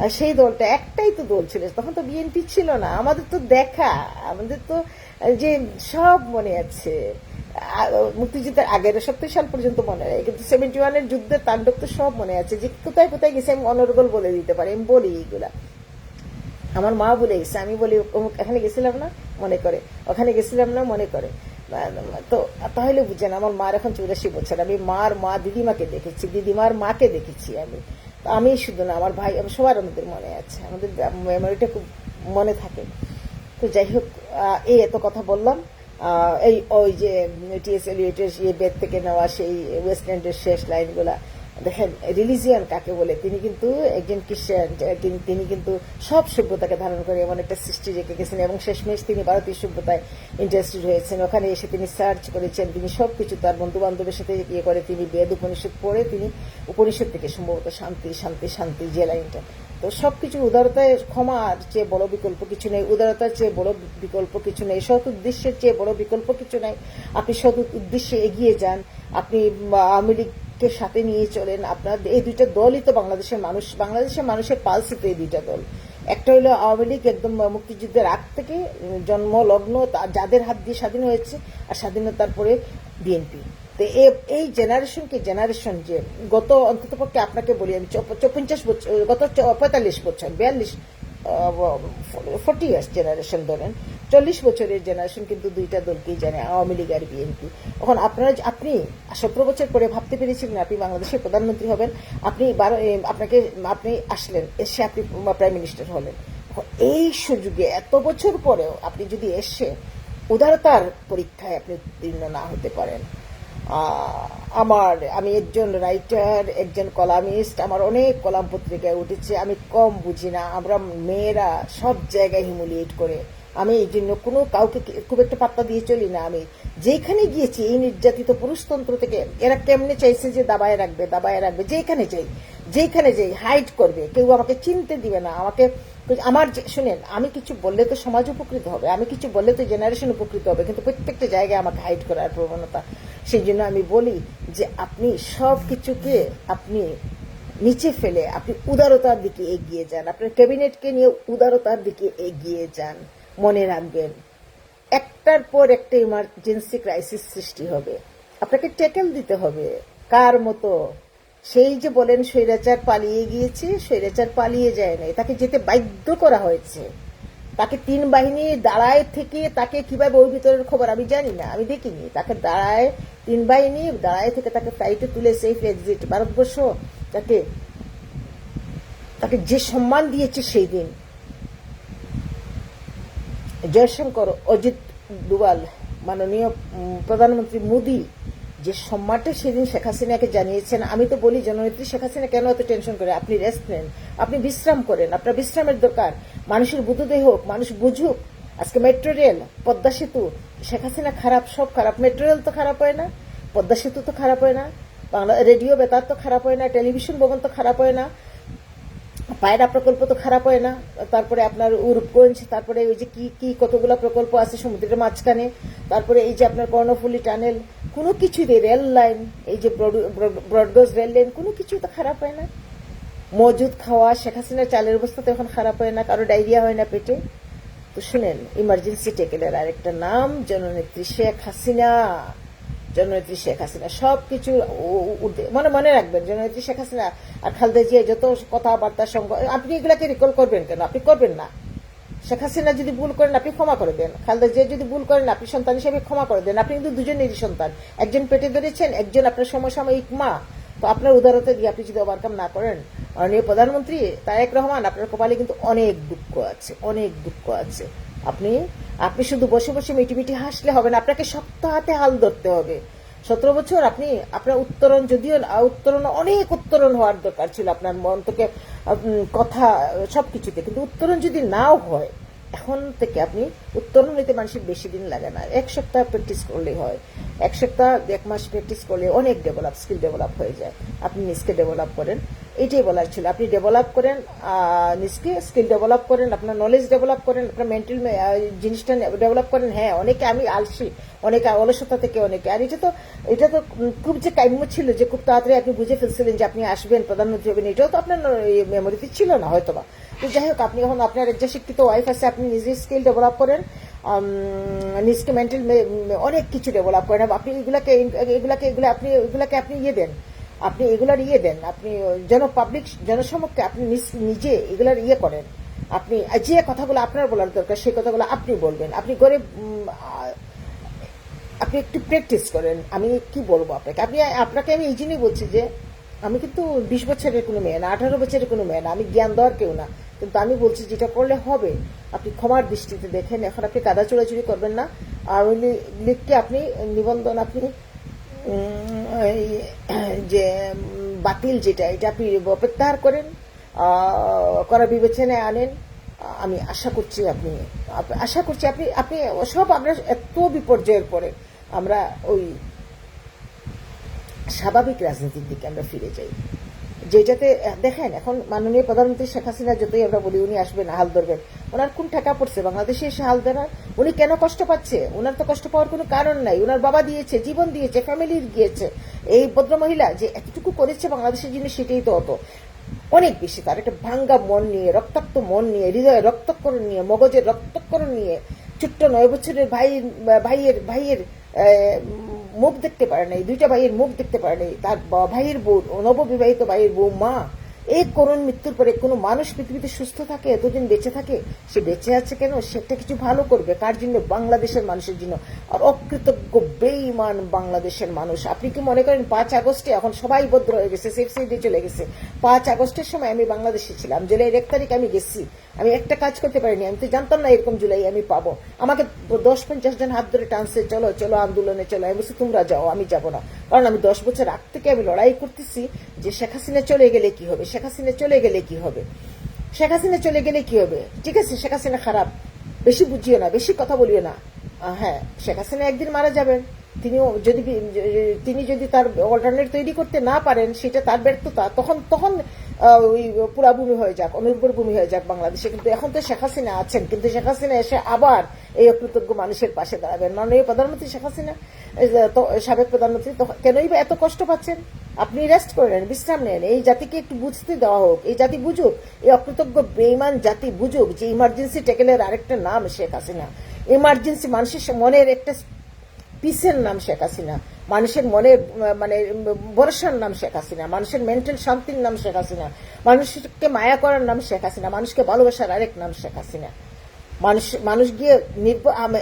Speaker 1: আর সেই দলটা একটাই তো দল ছিল, তখন তো বিএনপি ছিল না। আমাদের তো যে সব মনে আছে, মুক্তিযুদ্ধের আগের 70 সাল পর্যন্ত মনে হয়, কিন্তু 71-এর যুদ্ধের তাণ্ডব তো সব মনে আছে, যে কোথায় কোথায় গেছে আমি অনর্গল বলে দিতে পারি, আমি বলি এইগুলা। আমার মা বলে গেছে, আমি বলি এখানে গেছিলাম না মনে করে, ওখানে গেছিলাম না মনে করে। তো তাহলে বুঝেন, আমার মার এখন 84 বছর, আমি দিদিমাকে দেখেছি, দিদিমার মাকে দেখেছি আমি শুধু না, আমার ভাই, সবার আমাদের মনে আছে, আমাদের মেমোরিটা খুব মনে থাকে। তো যাই হোক, এই এত কথা বললাম। ওই যে টিএস এলিয়টের বেদ থেকে নেওয়া সেই ওয়েস্ট এন্ডের শেষ লাইনগুলা, দেখেন রিলিজিয়ান কাকে বলে, তিনি কিন্তু একজন খ্রিস্টান, তিনি কিন্তু সব সভ্যতাকে ধারণ করে এমন একটা সৃষ্টি রেখে গেছেন, এবং শেষমেশ তিনি ভারতীয় সভ্যতায় ইন্টারেস্টেড হয়েছেন। ওখানে এসে তিনি সার্চ করেছেন, তিনি সবকিছু তার বন্ধু বান্ধবের সাথে ইয়ে করে, তিনি বেদ উপনিষদ পড়ে, তিনি উপনিষদ থেকে সম্ভবত শান্তি শান্তি শান্তি যে লাইনটা, তো সবকিছু উদারতায়, ক্ষমার চেয়ে বড় বিকল্প কিছু নেই, উদারতার চেয়ে বড় বিকল্প কিছু নেই, সৎ উদ্দেশ্যের চেয়ে বড় বিকল্প কিছু নেই। আপনি সৎ উদ্দেশ্যে এগিয়ে যান, আপনি আওয়ামী লীগকে সাথে নিয়ে চলেন। আপনার এই দুইটা দলই তো বাংলাদেশের মানুষের পালসই তো এই দুইটা দল। একটা হলো আওয়ামী লীগ, একদম মুক্তিযুদ্ধের আগ থেকে জন্ম লগ্ন যাদের হাত দিয়ে স্বাধীন হয়েছে, আর স্বাধীনতার পরে বিএনপি। তো এই জেনারেশন যে গত অন্ততপক্ষে আপনাকে বলি আমি 50 বছর, গত 45 বছর, 40 ইয়ার্স জেনারেশন ধরেন, 40 বছরের জেনারেশন কিন্তু দুইটা দলকেই জানে, আওয়ামী লীগ আর বিএনপি। এখন আপনি 17 বছর পরে ভাবতে পেরেছিলেন আপনি বাংলাদেশের প্রধানমন্ত্রী হবেন? আপনি আসলেন, এসে আপনি প্রাইম মিনিস্টার হলেন। এই সুযোগে এত বছর পরেও আপনি যদি এসে উদারতার পরীক্ষায় আপনি উত্তীর্ণ না হতে পারেন, আমি একজন রাইটার, একজন কলামিস্ট, আমার অনেক কলাম পত্রিকায় উঠেছে, আমি কম বুঝি না। আমরা মেয়েরা সব জায়গায় হিউমিলিয়েট করে, আমি এই জন্য কাউকে খুব একটা পাত্তা দিয়ে চলি না। আমি যেখানে গিয়েছি এই নির্যাতিত পুরুষতন্ত্র থেকে এরা কেমনে চাইছে যে দাবায় রাখবে, যেখানে যাই হাইড করবে, কেউ আমাকে চিনতে দিবে না। শুনেন, আমি কিছু বললে তো সমাজ উপকৃত হবে, আমি কিছু বললে তো জেনারেশন উপকৃত হবে, কিন্তু প্রত্যেকটা জায়গায় আমাকে হাইড করার প্রবণতা। সেই জন্য আমি বলি যে আপনি সব কিছুকে আপনি নিচে ফেলে আপনি উদারতার দিকে এগিয়ে যান, আপনার ক্যাবিনেটকে নিয়ে উদারতার দিকে এগিয়ে যান। মনে রাখবেন, একটার পর একটা ইমার্জেন্সি ক্রাইসিস সৃষ্টি হবে, আপনাকে ট্যাকেল দিতে হবে। কার মতো? সেই যে বলেন স্বৈরাচার পালিয়ে গিয়েছে, স্বৈরাচার পালিয়ে যায় নাই, তাকে যেতে বাধ্য করা হয়েছে। তাকে 3 বাহিনী দাঁড়ায় থেকে তাকে কিভাবে ওই ভিতরের খবর আমি জানি না, আমি দেখিনি। তাকে 3 বাহিনী দাঁড়ায় থেকে তাকে ফ্লাইটে তুলে সেফ এক্সিট। ভারতবর্ষ তাকে যে সম্মান দিয়েছে সেই দিন, জয়শঙ্কর, অজিত ডোভাল, মাননীয় প্রধানমন্ত্রী মোদী যে সম্মানটা সেদিন শেখ হাসিনাকে জানিয়েছেন, আমি তো বলি জননেত্রী শেখ হাসিনা কেন এত টেনশন করে? আপনি রেস্ট নেন, আপনি বিশ্রাম করেন, আপনার বিশ্রামের দরকার। মানুষের বুদ্ধোদয় হোক, মানুষ বুঝুক। আজকে মেট্রো রেল, পদ্মা সেতু, শেখ হাসিনা খারাপ, সব খারাপ। মেট্রো রেল তো খারাপ হয় না, পদ্মা সেতু তো খারাপ হয় না, বাংলা রেডিও বেতার তো খারাপ হয় না, টেলিভিশন ভবন তো খারাপ হয় না, পায়রা প্রকল্প তো খারাপ হয় না, তারপরে আপনার রূপগঞ্জ, তারপরে ওই যে কি কতগুলো প্রকল্প আছে সমুদ্রের মাঝখানে, তারপরে এই যে আপনার কর্ণফুলী টানেল, কোনো কিছুই রেল লাইন, এই যে ব্রডগেজ রেল লাইন, কোনো কিছুই তো খারাপ হয় না। মজুদ খাওয়া, শেখ হাসিনার চালের অবস্থা তো এখন খারাপ হয় না, কারো ডায়রিয়া হয় না পেটে। তো শুনেন, ইমার্জেন্সি টেকেলের আরেকটা নাম জননেত্রী শেখ হাসিনা। জননেত্রী শেখ হাসিনা সবকিছু মনে রাখবেন। জননেত্রী শেখ হাসিনা আর খালেদা জিয়া যত কথাবার্তা সঙ্গ, আপনি এগুলাকে রিকল করবেন কেন? আপনি করবেন না। শেখ হাসিনা যদি ভুল করেন আপনি ক্ষমা করে দেন, খালেদা জিয়া যদি ভুল করেন আপনি সন্তান হিসেবে ক্ষমা করে দেন। আপনি কিন্তু দুজনেরই সন্তান, একজন পেটে ধরেছেন, একজন আপনার সমসাময়িক মা। তো আপনার উদারতা দিয়ে আপনি যদি ওভারকাম না করেন, মাননীয় প্রধানমন্ত্রী তারেক রহমান, আপনার কপালে কিন্তু অনেক দুঃখ আছে, অনেক দুঃখ আছে। আপনি শুধু বসে বসে মিটিমিটি হাসলে হবে না, আপনাকে শক্ত হাতে হাল ধরতে হবে। 17 বছর আপনার উত্তরণ, যদিও অনেক উত্তরণ হওয়ার দরকার ছিল আপনার মন থেকে, কথা সবকিছুতে, কিন্তু উত্তরণ যদি নাও হয়, এখন থেকে আপনি উত্তরণ হইতে মানুষের বেশি দিন লাগে না, 1 সপ্তাহ প্র্যাকটিস করলেই হয়। 1 সপ্তাহ 1 মাস প্র্যাকটিস করলে অনেক স্কিল ডেভেলপ হয়ে যায়। আপনি নিজকে ডেভেলপ করেন, এটাই বলার ছিল। আপনি ডেভেলপ করেন নিজকে, স্কিল ডেভেলপ করেন, আপনার নলেজ ডেভেলপ করেন, আপনার মেন্টাল জিনিসটা ডেভেলপ করেন। হ্যাঁ, অনেকে আমি আলসি, অনেকে অলসতা থেকে অনেকে, আর এটা তো খুব যে কাম্য ছিল যে খুব তাড়াতাড়ি আপনি বুঝে ফেলছিলেন যে আপনি আসবেন, প্রধানমন্ত্রী হবেন, এটাও তো আপনার মেমোরিতে ছিল না হয়তোবা। তো যাই হোক, আপনি এখন আপনার একজন শিক্ষিত ওয়াইফ আছে, আপনি নিজের স্কিল ডেভেলপ করেন, নিজকে মেন্টাল অনেক কিছু ডেভেলপ করেন। আপনি এগুলাকে আপনি ইয়ে দেন, আপনি এগুলার ইয়ে দেন, আপনি জনসমক্ষে আপনি নিজে এগুলার ইয়ে করেন। আপনি যে কথাগুলো আপনার বলার দরকার সেই কথাগুলো আপনি বলবেন। আপনি করে আপনি একটু প্র্যাকটিস করেন। আমি কি বলবো আপনাকে আমি এই জন্যই বলছি যে আমি কিন্তু 20 বছরের কোনো মেয়ে না, 18 বছরের কোনো মেয়ে না, আমি জ্ঞান দেওয়ার কেউ না, কিন্তু আমি বলছি যেটা করলে হবে আপনি ক্ষমার দৃষ্টিতে দেখেন। এখন আপনি কাদা চোরাচুরি করবেন না। আওয়ামী লীগকে আপনি নিবন্ধন, আপনি যে বাতিল যেটা, এটা আপনি প্রত্যাহার করেন, করার বিবেচনায় আনেন। আমি আশা করছি আপনি সব, আমরা এত বিপর্যয়ের পরে আমরা ওই স্বাভাবিক রাজনীতির দিকে আমরা ফিরে যাই, যেটাতে দেখেন এখন মাননীয় প্রধানমন্ত্রী শেখ হাসিনা, যতই আমরা বলি উনি আসবেন, হাল ধরবেন, ওনার কোন টাকা পড়ছে বাংলাদেশে এসে হাল ধরার? উনি কেন কষ্ট পাচ্ছে? ওনার তো কষ্ট পাওয়ার কোনো কারণ নাই। ওনার বাবা দিয়েছে, জীবন দিয়েছে, ফ্যামিলি দিয়েছে। এই ভদ্রমহিলা যে এতটুকু করেছে বাংলাদেশের জন্য, সেটাই তো অনেক বেশি। তার একটা ভাঙ্গা মন নিয়ে, রক্তাক্ত মন নিয়ে, হৃদয়ে রক্তক্ষরণ নিয়ে, মগজের রক্তক্ষরণ নিয়ে, ছোট্ট 9 বছরের ভাইয়ের মুখ দেখতে পারে নাই, 2টা ভাইয়ের মুখ দেখতে পারে নাই, তার ভাইয়ের বউ, নববিবাহিত ভাইয়ের বউ মা, এই করুণ মৃত্যুর পরে কোনো মানুষ পৃথিবীতে সুস্থ থাকে, এতদিন বেঁচে থাকে, সে বেঁচে আছে কেন? সে একটা কিছু ভালো করবে, কার জন্য? বাংলাদেশের মানুষের জন্য। আর অকৃতজ্ঞ বেঈমান বাংলাদেশের মানুষ। আপনি কি মনে করেন 5 আগস্টে এখন সবাই ভদ্র হয়ে গেছে, সেফ সাইডে চলে গেছে? 5 আগস্টের সময় আমি বাংলাদেশে ছিলাম, জুলাইয়ের 1 তারিখ আমি গেছি, আমি একটা কাজ করতে পারিনি। আমি তো জানতাম না এরকম জুলাই আমি পাবো। আমাকে 10-50 জন হাত ধরে টানছে, চলো চলো আন্দোলনে চলো। আমি বলছি তোমরা যাও, আমি যাব না। কারণ আমি 10 বছর আগ থেকে আমি লড়াই করতেছি যে শেখ হাসিনা চলে গেলে কি হবে, শেখ হাসিনা চলে গেলে কি হবে, শেখ হাসিনা চলে গেলে কি হবে। ঠিক আছে, শেখ হাসিনা খারাপ, বেশি বুঝিও না, বেশি কথা বলিও না। হ্যাঁ, শেখ হাসিনা একদিন মারা যাবেন। তিনি যদি তার অল্টারনেট তৈরি করতে না পারেন, সেটা তার ব্যর্থতা। তখন তখন ওই পুরা ভূমি হয়ে যাক, অনুর্বর ভূমি হয়ে যাক বাংলাদেশে। কিন্তু এখন তো শেখ হাসিনা আছেন, কিন্তু শেখ হাসিনা এসে আবার এই অকৃতজ্ঞ মানুষের পাশে দাঁড়াবেন। মাননীয় প্রধানমন্ত্রী শেখ হাসিনা, সাবেক প্রধানমন্ত্রী, কেনই বা এত কষ্ট পাচ্ছেন? আপনি রেস্ট করে নেন, বিশ্রাম নেন। এই জাতিকে একটু বুঝতে দেওয়া হোক, এই জাতি বুঝুক, এই অকৃতজ্ঞ বেঈমান জাতি বুঝুক যে ইমার্জেন্সি টেকেলের আরেকটা নাম শেখ হাসিনা। ইমার্জেন্সি মানুষের মনের একটা পিসের নাম শেখ হাসিনা, মানুষের মনের মানে ভরসার নাম শেখ হাসিনা, মানুষের মেন্টাল শান্তির নাম শেখ হাসিনা, মানুষকে মায়া করার নাম শেখ হাসিনা, মানুষকে ভালোবাসার আরেক নাম শেখ হাসিনা। মানুষ গিয়ে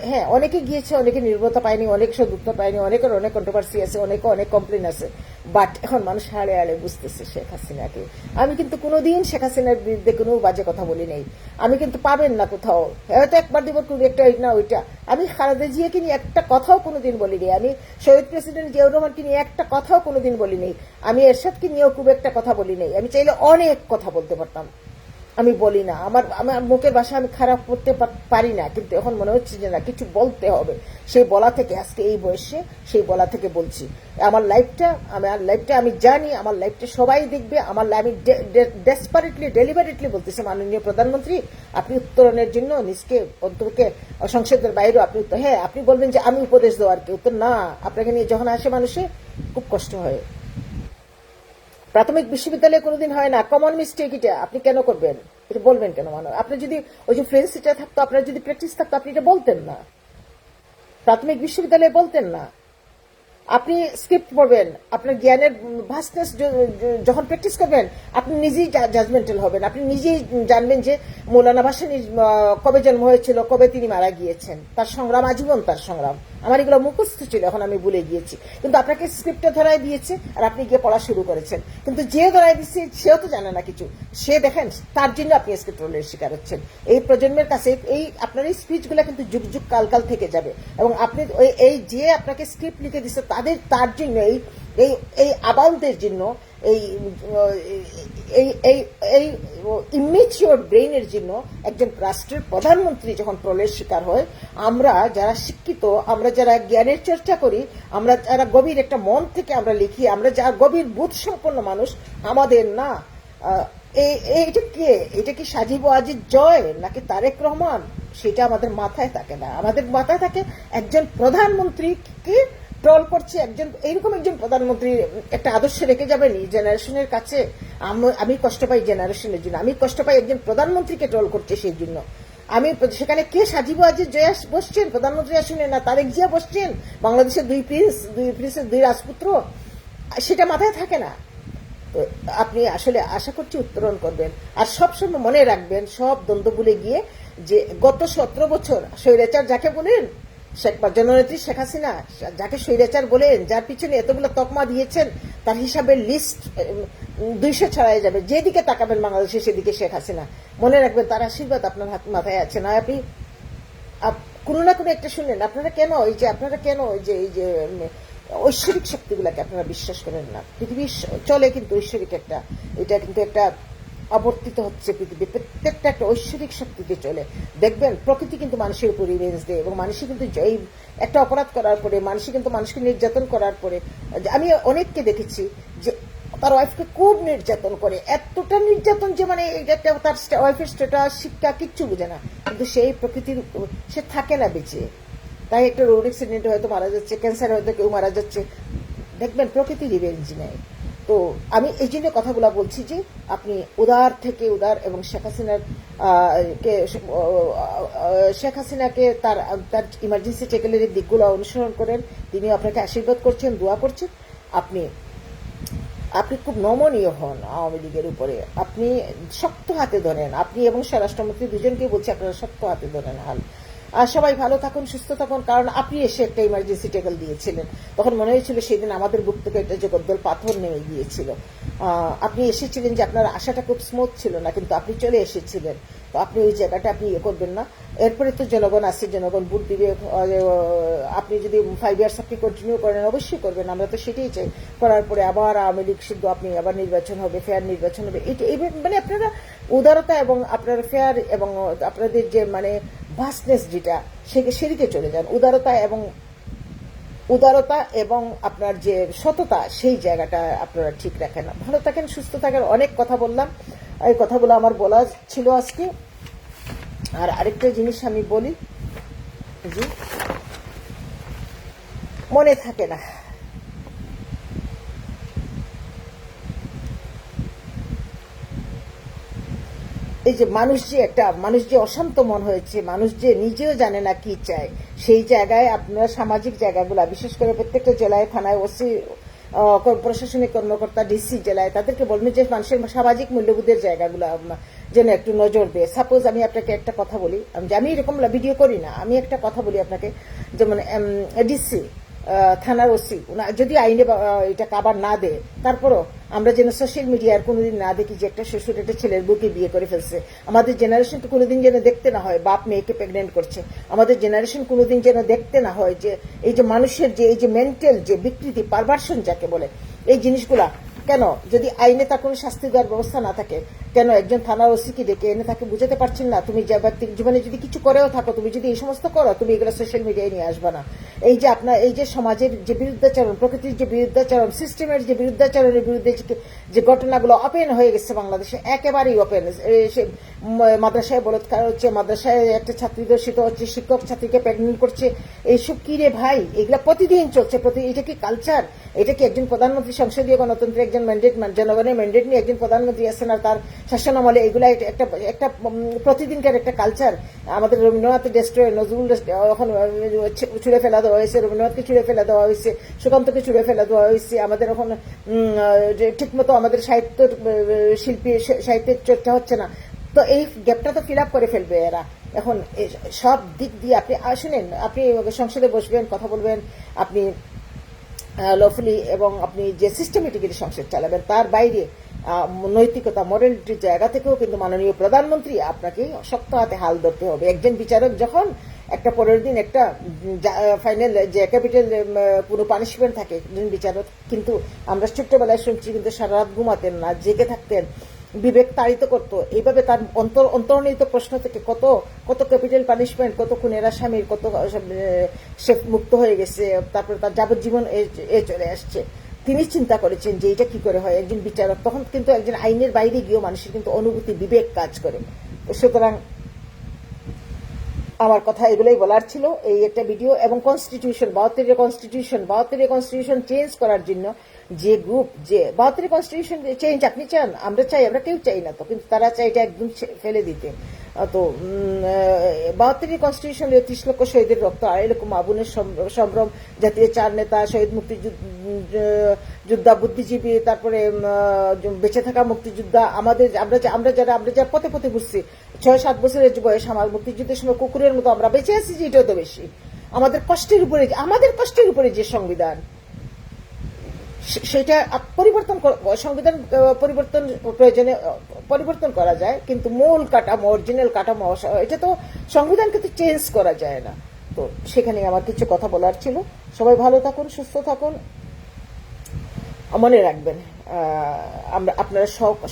Speaker 1: হ্যাঁ, অনেকে গিয়েছে, অনেকে নির্ভরতা পায়নি, অনেক সদুত্তর পায়নি, অনেকের অনেক কন্ট্রোভার্সি আছে, অনেক কমপ্লেন আছে। বাট এখন মানুষ হাড়ে হাড়ে বুঝতেছে শেখ হাসিনাকে। আমি কিন্তু কোনোদিন শেখ হাসিনার বিরুদ্ধে কোনো বাজে কথা বলি নাই। আমি কিন্তু পাবেন না কোথাও, হয়তো একবার দিব একটা না ওইটা। আমি খালেদা জিয়াকে নিয়ে একটা কথাও কোনোদিন বলিনি। আমি শহীদ প্রেসিডেন্ট জিয়াউর রহমানকে নিয়ে একটা কথাও কোনোদিন বলিনি। আমি এরশাদকে নিয়েও খুব একটা কথা বলি নাই। আমি চাইলে অনেক কথা বলতে পারতাম, আমি বলি না। আমার মুখের ভাষা আমি খারাপ করতে পারি না, কিন্তু এখন মনে হচ্ছে যে না, কিছু বলতে হবে। সেই বলা থেকে আজকে এই বয়সে সেই বলা থেকে বলছি। আমার লাইফটা আমি জানি, আমার লাইফটা সবাই দেখবে। আমি ডেসপারেটলি ডেলিভারেটলি বলতেছি, মাননীয় প্রধানমন্ত্রী, আপনি উত্তরণের জন্য নিজকে অন্তরকে সংসদের বাইরেও আপনি হ্যাঁ, আপনি বলবেন যে আমি উপদেশ দেওয়ার কি উত্তর না। আপনাকে নিয়ে যখন আসে মানুষে খুব কষ্ট হয়। প্রাথমিক বিশ্ববিদ্যালয়ে কোনোদিন হয় না, কমন মিস্টেক এটা। আপনি কেন করবেন এটা? বলবেন কেন? আপনার যদি ওই যে ফ্রেন্ডস এটা থাকতো, আপনার যদি প্র্যাকটিস থাকতো, আপনি এটা বলতেন না, প্রাথমিক বিশ্ববিদ্যালয়ে বলতেন না। আপনি স্ক্রিপ্ট পড়বেন, আপনার জ্ঞানের ভাস্টনেস যখন প্র্যাকটিস করবেন, আপনি নিজেই জাজমেন্টাল হবেন। আপনি নিজেই জানবেন যে মৌলানা ভাসানী কবে জন্ম হয়েছিল, কবে তিনি মারা গিয়েছেন। তার সংগ্রাম আজীবন, তার সংগ্রাম। আমার এগুলো মুখস্থ ছিল, এখন আমি ভুলে গিয়েছি। কিন্তু আপনাকে স্ক্রিপ্টটা ধরাই দিয়েছে আর আপনি গিয়ে পড়া শুরু করেছেন। কিন্তু যে ধরাই দিচ্ছে সেও তো জানে না কিছু। সে দেখেন, তার জন্য আপনি আজকে ট্রোলের শিকার হচ্ছেন। এই প্রজন্মের কাছে এই আপনার এই স্পিচগুলো কিন্তু যুগ যুগ কাল থেকে যাবে। এবং আপনি এই যে আপনাকে স্ক্রিপ্ট লিখে দিচ্ছে, তার জন্য এই আবালদের জন্য, এই ইমেচিওর ব্রেইনের জন্য একজন রাষ্ট্রের প্রধানমন্ত্রী যখন প্রলয়ের শিকার হয়, আমরা যারা শিক্ষিত, আমরা যারা জ্ঞানের চর্চা করি, আমরা যারা গভীর একটা মন থেকে আমরা লিখি, আমরা যারা গভীর বোধ সম্পন্ন মানুষ, আমাদের না এটা কি সাজিব আজিজ জয় নাকি তারেক রহমান, সেটা আমাদের মাথায় থাকে না। আমাদের মাথায় থাকে একজন প্রধানমন্ত্রীকে ট্রল করছে, এইরকম একজন প্রধানমন্ত্রী একটা আদর্শ রেখে যাবেন এই জেনারেশনের কাছে। আমি কষ্ট পাই জেনারেশনের জন্য, আমি কষ্ট পাই একজন প্রধানমন্ত্রীকে ট্রল করছে সেই জন্য। আমি সেখানে কে সাজিব আজিজ জয়া বসছেন প্রধানমন্ত্রী আসনে, না তারেক জিয়া বসছেন, বাংলাদেশের দুই প্রিন্সের দুই রাজপুত্র, সেটা মাথায় থাকে না। তো আপনি আসলে আশা করছি উত্তরণ করবেন। আর সবসময় মনে রাখবেন, সব দ্বন্দ্ব ভুলে গিয়ে, যে গত 17 বছর স্বৈরাচার যাকে বলেন, জননেত্রী শেখ হাসিনা যাকে স্বৈরাচার বলেন, যার পিছনে এতগুলো তকমা দিয়েছেন, তার হিসাবের লিস্ট 200 ছড়াই যাবে। যেদিকে তাকাবেন বাংলাদেশে সেদিকে শেখ হাসিনা। মনে রাখবেন, তার আশীর্বাদ আপনার মাথায় আছে না। আপনি কোনো না কোনো একটা শুনলেন। আপনারা কেন এই যে ঐশ্বরিক শক্তিগুলাকে আপনারা বিশ্বাস করেন না? পৃথিবী চলে কিন্তু ঐশ্বরিক এটা কিন্তু একটা আবর্তিত হচ্ছে পৃথিবী, প্রত্যেকটা একটা ঐশ্বরিক শক্তিতে চলে। দেখবেন প্রকৃতি কিন্তু মানুষের উপর রিভেঞ্জ দেয়, এবং মানুষই কিন্তু এই একটা অপরাধ করার পরে, মানুষই কিন্তু মানুষকে নির্যাতন করার পরে, আমি অনেককে দেখেছি যে তার ওয়াইফকে খুব নির্যাতন করে, এতটা নির্যাতন যে মানে তার ওয়াইফের স্ট্যাটাস, শিক্ষা কিচ্ছু বুঝে না, কিন্তু সেই প্রকৃতির সে থাকে না বেঁচে। তাই একটা রোড অ্যাক্সিডেন্টে হয়তো মারা যাচ্ছে, ক্যান্সারে হয়তো কেউ মারা যাচ্ছে। দেখবেন প্রকৃতি রিভেঞ্জ নেয়। তো আমি এই জন্য কথাগুলো বলছি যে আপনি উদার থেকে উদার, এবং শেখ হাসিনাকে তার ইমার্জেন্সি টেকেলের দিকগুলো অনুসরণ করেন। তিনি আপনাকে আশীর্বাদ করছেন, দোয়া করছেন। আপনি আপনি খুব নমনীয় হন আওয়ামী লীগের উপরে, আপনি শক্ত হাতে ধরেন, আপনি এবং স্বরাষ্ট্রমন্ত্রী দুজনকেই বলছি আপনারা শক্ত হাতে ধরেন হাল। আর সবাই ভালো থাকুন, সুস্থ থাকুন, কারণ আপনি এসে একটা ইমার্জেন্সি টেকেল দিয়েছিলেন, তখন মনে হয়েছিল সেদিন আমাদের বুক থেকে একটা জগদ্দল পাথর নেমে গিয়েছিল। আপনি এসেছিলেন যে আপনার আশাটা খুব স্মুথ ছিল না, কিন্তু আপনি চলে এসেছিলেন, তো আপনি ওই জায়গাটা আপনি ইয়ে করবেন না। এরপরে তো জনগণ আছে, জনগণ ভোট দিবে। আপনি যদি 5 ইয়ার্স আপনি কন্টিনিউ করেন, অবশ্যই করবেন, আমরা তো সেটাই চাই। করার পরে আবার আওয়ামী লীগ সিদ্ধ, আপনি আবার নির্বাচন হবে, ফেয়ার নির্বাচন হবে। এটা মানে আপনারা উদারতা এবং আপনার ফেয়ার এবং আপনাদের যে মানে ভাস্টনেস যেটা, সেদিকে চলে যান। উদারতা এবং আপনার যে সততা, সেই জায়গাটা আপনারা ঠিক রাখেন না। ভালো থাকেন, সুস্থ থাকেন। অনেক কথা বললাম, এই কথাগুলো আমার বলা ছিল আজকে। আর আরেকটা জিনিস আমি বলি, জি, মনে থাকে না, এই যে মানুষ যে অশান্ত মন হয়েছে, মানুষ যে নিজেও জানে না কি চায়, সেই জায়গায় আপনারা সামাজিক জায়গাগুলা, বিশেষ করে প্রত্যেকটা জেলায়, থানায় ওসি, প্রশাসনিক কর্মকর্তা, ডিসি জেলায়, তাদেরকে বলবেন যে মানুষের সামাজিক মূল্যবোধের জায়গাগুলো যেন একটু নজর দেয়। সাপোজ আমি আপনাকে একটা কথা বলি, আমি এরকম ভিডিও করি না, আমি একটা কথা বলি আপনাকে, যেমন ডিসি, থানার ওসি যদি আইনে এটা কাবার না দেয়, তারপরও আমরা যেন সোশ্যাল মিডিয়ার কোনোদিন না দেখি যে একটা শ্বশুর একটা ছেলের বুকে বিয়ে করে ফেলছে। আমাদের জেনারেশনকে কোনোদিন যেন দেখতে না হয় বাপ মেয়েকে প্রেগনেন্ট করছে। আমাদের জেনারেশন কোনোদিন যেন দেখতে না হয় যে এই যে মানুষের যে এই যে মেন্টাল যে বিকৃতি, পারভার্সন যাকে বলে, এই জিনিসগুলা কেন, যদি আইনে তার কোনো শাস্তি দেওয়ার ব্যবস্থা না থাকে, কেন একজন থানার ওসিকে ডেকে এনে তাকে বুঝাতে পারছেন না, তুমি যে ব্যক্তি জীবনে যদি কিছু করেও থাকো, তুমি যদি এই সমস্ত করো, তুমি এগুলো সোশ্যাল মিডিয়ায় নিয়ে আসবে না। এই যে আপনার এই যে সমাজের যে বিরুদ্ধাচরণ, প্রকৃতির যে বিরুদ্ধাচরণ, সিস্টেমের যে বিরুদ্ধাচরণের বিরুদ্ধে যে ঘটনাগুলো ওপেন হয়ে গেছে বাংলাদেশে, একেবারেই ওপেন। মাদ্রাসায় বলৎকার হচ্ছে, মাদ্রাসায় একটা ছাত্রী দর্শিত হচ্ছে, শিক্ষক ছাত্রীকে প্রেগনেন্ট করছে, এইসব কি রে ভাই, এগুলা প্রতিদিন চলছে। এটা কি কালচার? এটা কি একজন প্রধানমন্ত্রী, সংসদীয় গণতন্ত্রের একজন ম্যান্ডেট, জনগণের ম্যান্ডেট নিয়ে একজন প্রধানমন্ত্রী আছেন, আর তার শাসনামলে এগুলা একটা প্রতিদিনকার একটা কালচার? আমাদের রবীন্দ্রনাথ ডেস্ট্রয়, নজরুল এখন ছুড়ে ফেলা দেওয়া হয়েছে, রবীন্দ্রনাথকে ছুড়ে ফেলা দেওয়া হয়েছে, সুকান্তকে ছুড়ে ফেলা দেওয়া হয়েছে। আমাদের এখন ঠিকমতো আমাদের সাহিত্যের চর্চা হচ্ছে না। তো এই গ্যাপটা তো ফিল আপ করে ফেলবে এরা। এখন সব দিক দিয়ে আপনি শুনেন, আপনি সংসদে বসবেন, কথা বলবেন, আপনি লফুলি, এবং আপনি যে সিস্টেমেটিক্যালি সংসদ চালাবেন, তার বাইরে নৈতিকতা, মরালিটির জায়গা থেকেও কিন্তু মাননীয় প্রধানমন্ত্রী আপনাকে শক্ত হাতে হাল ধরতে হবে। একজন বিচারক যখন একটা পরের দিন একটা ফাইনাল যে ক্যাপিটাল কোনো পানিশমেন্ট থাকে, একজন বিচারক কিন্তু আমরা ছোট্টবেলায় শুনছি কিন্তু সারা রাত ঘুমাতেন না, জেগে থাকতেন, বিবেক তাড়িত করতো। এইভাবে তার অন্তর্নিহিত প্রশ্ন থেকে কত কত ক্যাপিটাল পানিশমেন্ট, কত খুনের আসামির কত সে মুক্ত হয়ে গেছে, তারপরে তার যাবজ্জীবন চলে আসছে। তিনি চিন্তা করেছেন যে এটা কি করে হয়। একজন বিচারক তখন কিন্তু একজন আইনের বাইরে গিয়েও মানুষের কিন্তু অনুভূতি, বিবেক কাজ করে। সুতরাং আমার কথা এগুলোই বলার ছিল, এই একটা ভিডিও। এবং কনস্টিটিউশন 72 কনস্টিটিউশন চেঞ্জ করার জন্য যে গ্রুপ, যে 72 কনস্টিটিউশন চেঞ্জ আপনি চান, আমরা চাই, আমরা কেউ চাই না তো, কিন্তু তারা চাই এটা একদম ফেলে দিতে। তো 72 কনস্টিটিউশন 30 লক্ষ শহীদের রক্ত, 2.5 লক্ষ মাবুনের সম্ভ্রম, জাতীয় 4 নেতা, শহীদ মুক্তিযোদ্ধা, বুদ্ধিজীবী, তারপরে বেঁচে থাকা মুক্তিযোদ্ধা, আমরা যারা পথে পথে ঘুরছি, 6-7 বছরের বয়স আমার, মুক্তিযুদ্ধের সময় কুকুরের মতো আমরা বেঁচে আছি, যে এটাও তো বেশি। আমাদের কষ্টের উপরে যে সংবিধান, সেটা সংবিধান পরিবর্তন প্রয়োজনে পরিবর্তন করা যায়, কিন্তু মূল কাঠামো, অরিজিনাল কাঠামো, এটা তো সংবিধানকে তো চেঞ্জ করা যায় না। তো সেখানে আমার কিছু কথা বলার ছিল। সবাই ভালো থাকুন, সুস্থ থাকুন। মনে রাখবেন, আপনারা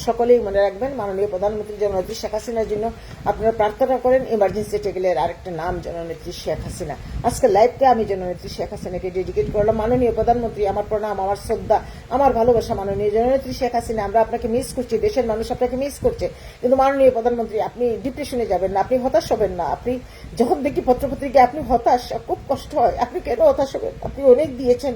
Speaker 1: সকলেই মনে রাখবেন, মাননীয় প্রধানমন্ত্রী জননেত্রী শেখ হাসিনার জন্য আপনারা প্রার্থনা করেন। ইমার্জেন্সি টেকেলের আরেকটা নাম জননেত্রী শেখ হাসিনা। আজকে লাইভকে আমি জননেত্রী শেখ হাসিনাকে ডেডিকেট করলাম। মাননীয় প্রধানমন্ত্রী, আমার প্রণাম, আমার শ্রদ্ধা, আমার ভালোবাসা। মাননীয় জননেত্রী শেখ হাসিনা, আমরা আপনাকে মিস করছি, দেশের মানুষ আপনাকে মিস করছে, কিন্তু মাননীয় প্রধানমন্ত্রী আপনি ডিপ্রেশনে যাবেন না, আপনি হতাশ হবেন না। আপনি যখন দেখি পত্রপত্রিকায় আপনি হতাশ, খুব কষ্ট হয়। আপনি কেন হতাশ হবেন? আপনি অনেক দিয়েছেন,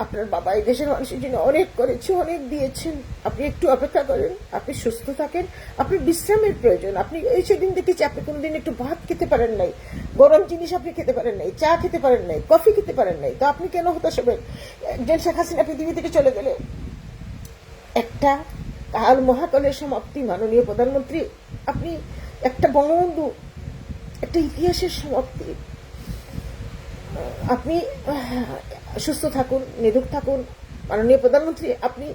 Speaker 1: আপনার বাবা এই দেশের মানুষের জন্য অনেক করেছে, অনেক দিয়েছেন। আপনি একটু অপেক্ষা করেন, আপনি সুস্থ থাকেন, আপনি বিশ্রামের প্রয়োজন। আপনি এই সেদিন দেখেছি আপনি কোনোদিন একটু ভাত খেতে পারেন নাই, গরম জিনিস আপনি খেতে পারেন নাই, চা খেতে পারেন নাই, কফি খেতে পারেন নাই, তো আপনি কেন হতাশ হবেন? একজন শেখ হাসিনা পৃথিবী থেকে চলে গেলে একটা কাল মহাকালের সমাপ্তি মাননীয় প্রধানমন্ত্রী, আপনি একটা বঙ্গবন্ধু, একটা ইতিহাসের সমাপ্তি। আপনি সুস্থ থাকুন, নিরোগ থাকুন মাননীয় প্রধানমন্ত্রী। আপনি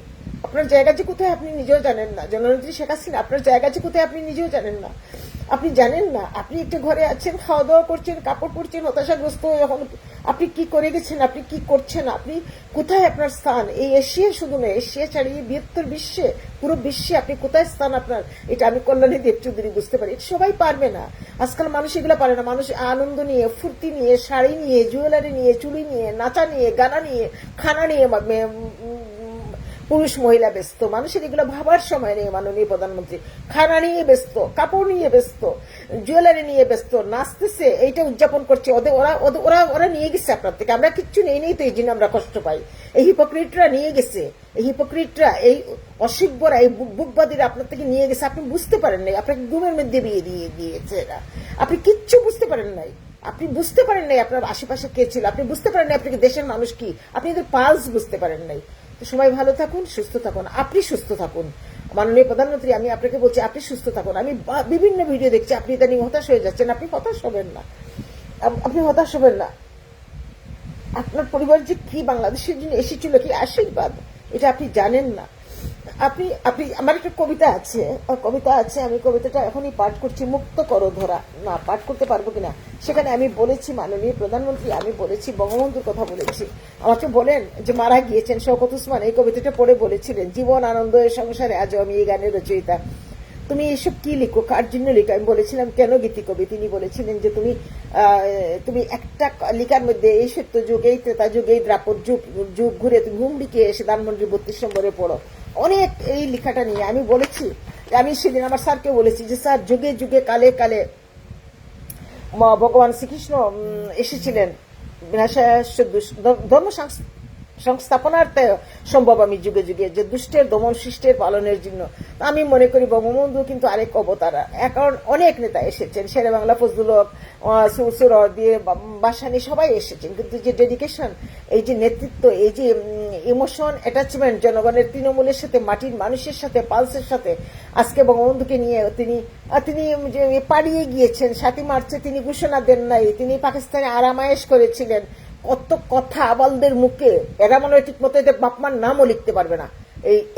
Speaker 1: আপনার জায়গা যে কোথায় আপনি নিজেও জানেন না। জননেত্রী শেখ হাসিনা, আপনার জায়গা যে কোথায় আপনি নিজেও জানেন না। আপনি জানেন না, আপনি একটা ঘরে আছেন, খাওয়া দাওয়া করছেন, কাপড় পরছেন, হতাশাগ্রস্ত। এখন আপনি কি করে গেছেন, আপনি কি করছেন, আপনি কোথায় আপনার স্থান? এই এশিয়া শুধু নয়, এশিয়া ছাড়িয়ে 72 বিশ্বে, পুরো বিশ্বে আপনি কোথায় স্থান আপনার? এটা আমি কল্যাণী দেব চৌধুরী বুঝতে পারি। এটা সবাই পারবে না। আজকাল মানুষ এগুলো পারে না। মানুষ আনন্দ নিয়ে, ফুর্তি নিয়ে, শাড়ি নিয়ে, জুয়েলারি নিয়ে, চুড়ি নিয়ে, নাচা নিয়ে, গানা নিয়ে, খানা নিয়ে পুরুষ মহিলা ব্যস্ত। মানুষের এগুলো ভাবার সময় নেই মাননীয় প্রধানমন্ত্রী। খানা নিয়ে ব্যস্ত, কাপড় নিয়ে ব্যস্ত, জুয়েলারি নিয়ে ব্যস্ত, নাচতেছে, এইটা উদযাপন করছে। ওদের ওরা ওরা ওরা নিয়ে গেছে আপনার থেকে। আমরা কিচ্ছু নেই, তো এই জন্য আমরা কষ্ট পাই। এই হিপোক্রিটরা নিয়ে গেছে, এই হিপোক্রিটরা, এই অসিব্যরা, এই বুকবাদীরা আপনার থেকে নিয়ে গেছে। আপনি বুঝতে পারেন নাই, আপনাকে ঘুমের মধ্যে বিয়ে দিয়ে দিয়েছে এরা। আপনি কিচ্ছু বুঝতে পারেন নাই। আপনি বুঝতে পারেন নাই আপনার আশেপাশে কে ছিল। আপনি বুঝতে পারেন নাই আপনাকে দেশের মানুষ কি। আপনি এদের পালস বুঝতে পারেন নাই। সবাই ভালো থাকুন, সুস্থ থাকুন। আপনি সুস্থ থাকুন মাননীয় প্রধানমন্ত্রী। আমি আপনাকে বলছি, আপনি সুস্থ থাকুন। আমি বিভিন্ন ভিডিও দেখছি, আপনি ইদানিং হতাশ হয়ে যাচ্ছেন। আপনি হতাশ হবেন না, আপনি হতাশ হবেন না। আপনার পরিবার যে কি বাংলাদেশের জন্য এসেছিল, কি আশীর্বাদ, এটা আপনি জানেন না। আপনি আপনি আমার একটা কবিতা আছে, আমি কবিতাটা এখনই পাঠ করছি। মুক্ত করো ধরা, না পাঠ করতে পারবো কিনা। সেখানে আমি বলেছি মাননীয় প্রধানমন্ত্রী, আমি বলেছি বঙ্গবন্ধুর কথা বলেছি। আমাকে বলেন যে মারা গিয়েছেন শওকত ওসমান, এই কবিতাটা পড়ে বলেছিলেন, জীবন আনন্দ এর সংসারে আজও আমি এই গানের রচয়িতা। তুমি এসব কি লিখো, কার জন্য লিখো? আমি বলেছিলাম কেন গীতি কবি। তিনি বলেছিলেন যে তুমি একটা লিখার মধ্যে এই সত্য যুগ, এই ত্রেতা যুগ, এই দ্রাপর যুগ ঘুরে তুমি হুমড়িকে এসে ধানমন্ডি 32 নম্বরে পড়ো। অনেক এই লেখাটা নিয়ে আমি বলেছি। আমি সেদিন আমার স্যারকে বলেছি যে স্যার, যুগে যুগে কালে কালে ভগবান শ্রীকৃষ্ণ এসেছিলেন ধর্ম সংস্থাপনার্থে সম্ভব আমি যুগে যুগে, যে দুষ্টের দমন শিষ্টের পালনের জন্য। আমি মনে করি বঙ্গবন্ধু কিন্তু আরেক অবতার। এখন অনেক নেতা এসেছেন, শেরে বাংলা ফজলুল হক, সুর দিয়ে বাসানি, সবাই এসেছেন, কিন্তু যে ডেডিকেশন, এই যে নেতৃত্ব, এই যে ইমোশন অ্যাটাচমেন্ট জনগণের, তৃণমূলের সাথে, মাটির মানুষের সাথে, পালসের সাথে, আজকে বঙ্গবন্ধুকে নিয়ে তিনি পালিয়ে গিয়েছেন। 7ই মার্চে তিনি ঘোষণা দেন নাই, তিনি পাকিস্তানে আরামায়েশ করেছিলেন। কত কথা আবালদের মুখে, এরা মনে হয় ঠিক মতো এদের বাপমার নামও লিখতে পারবে না।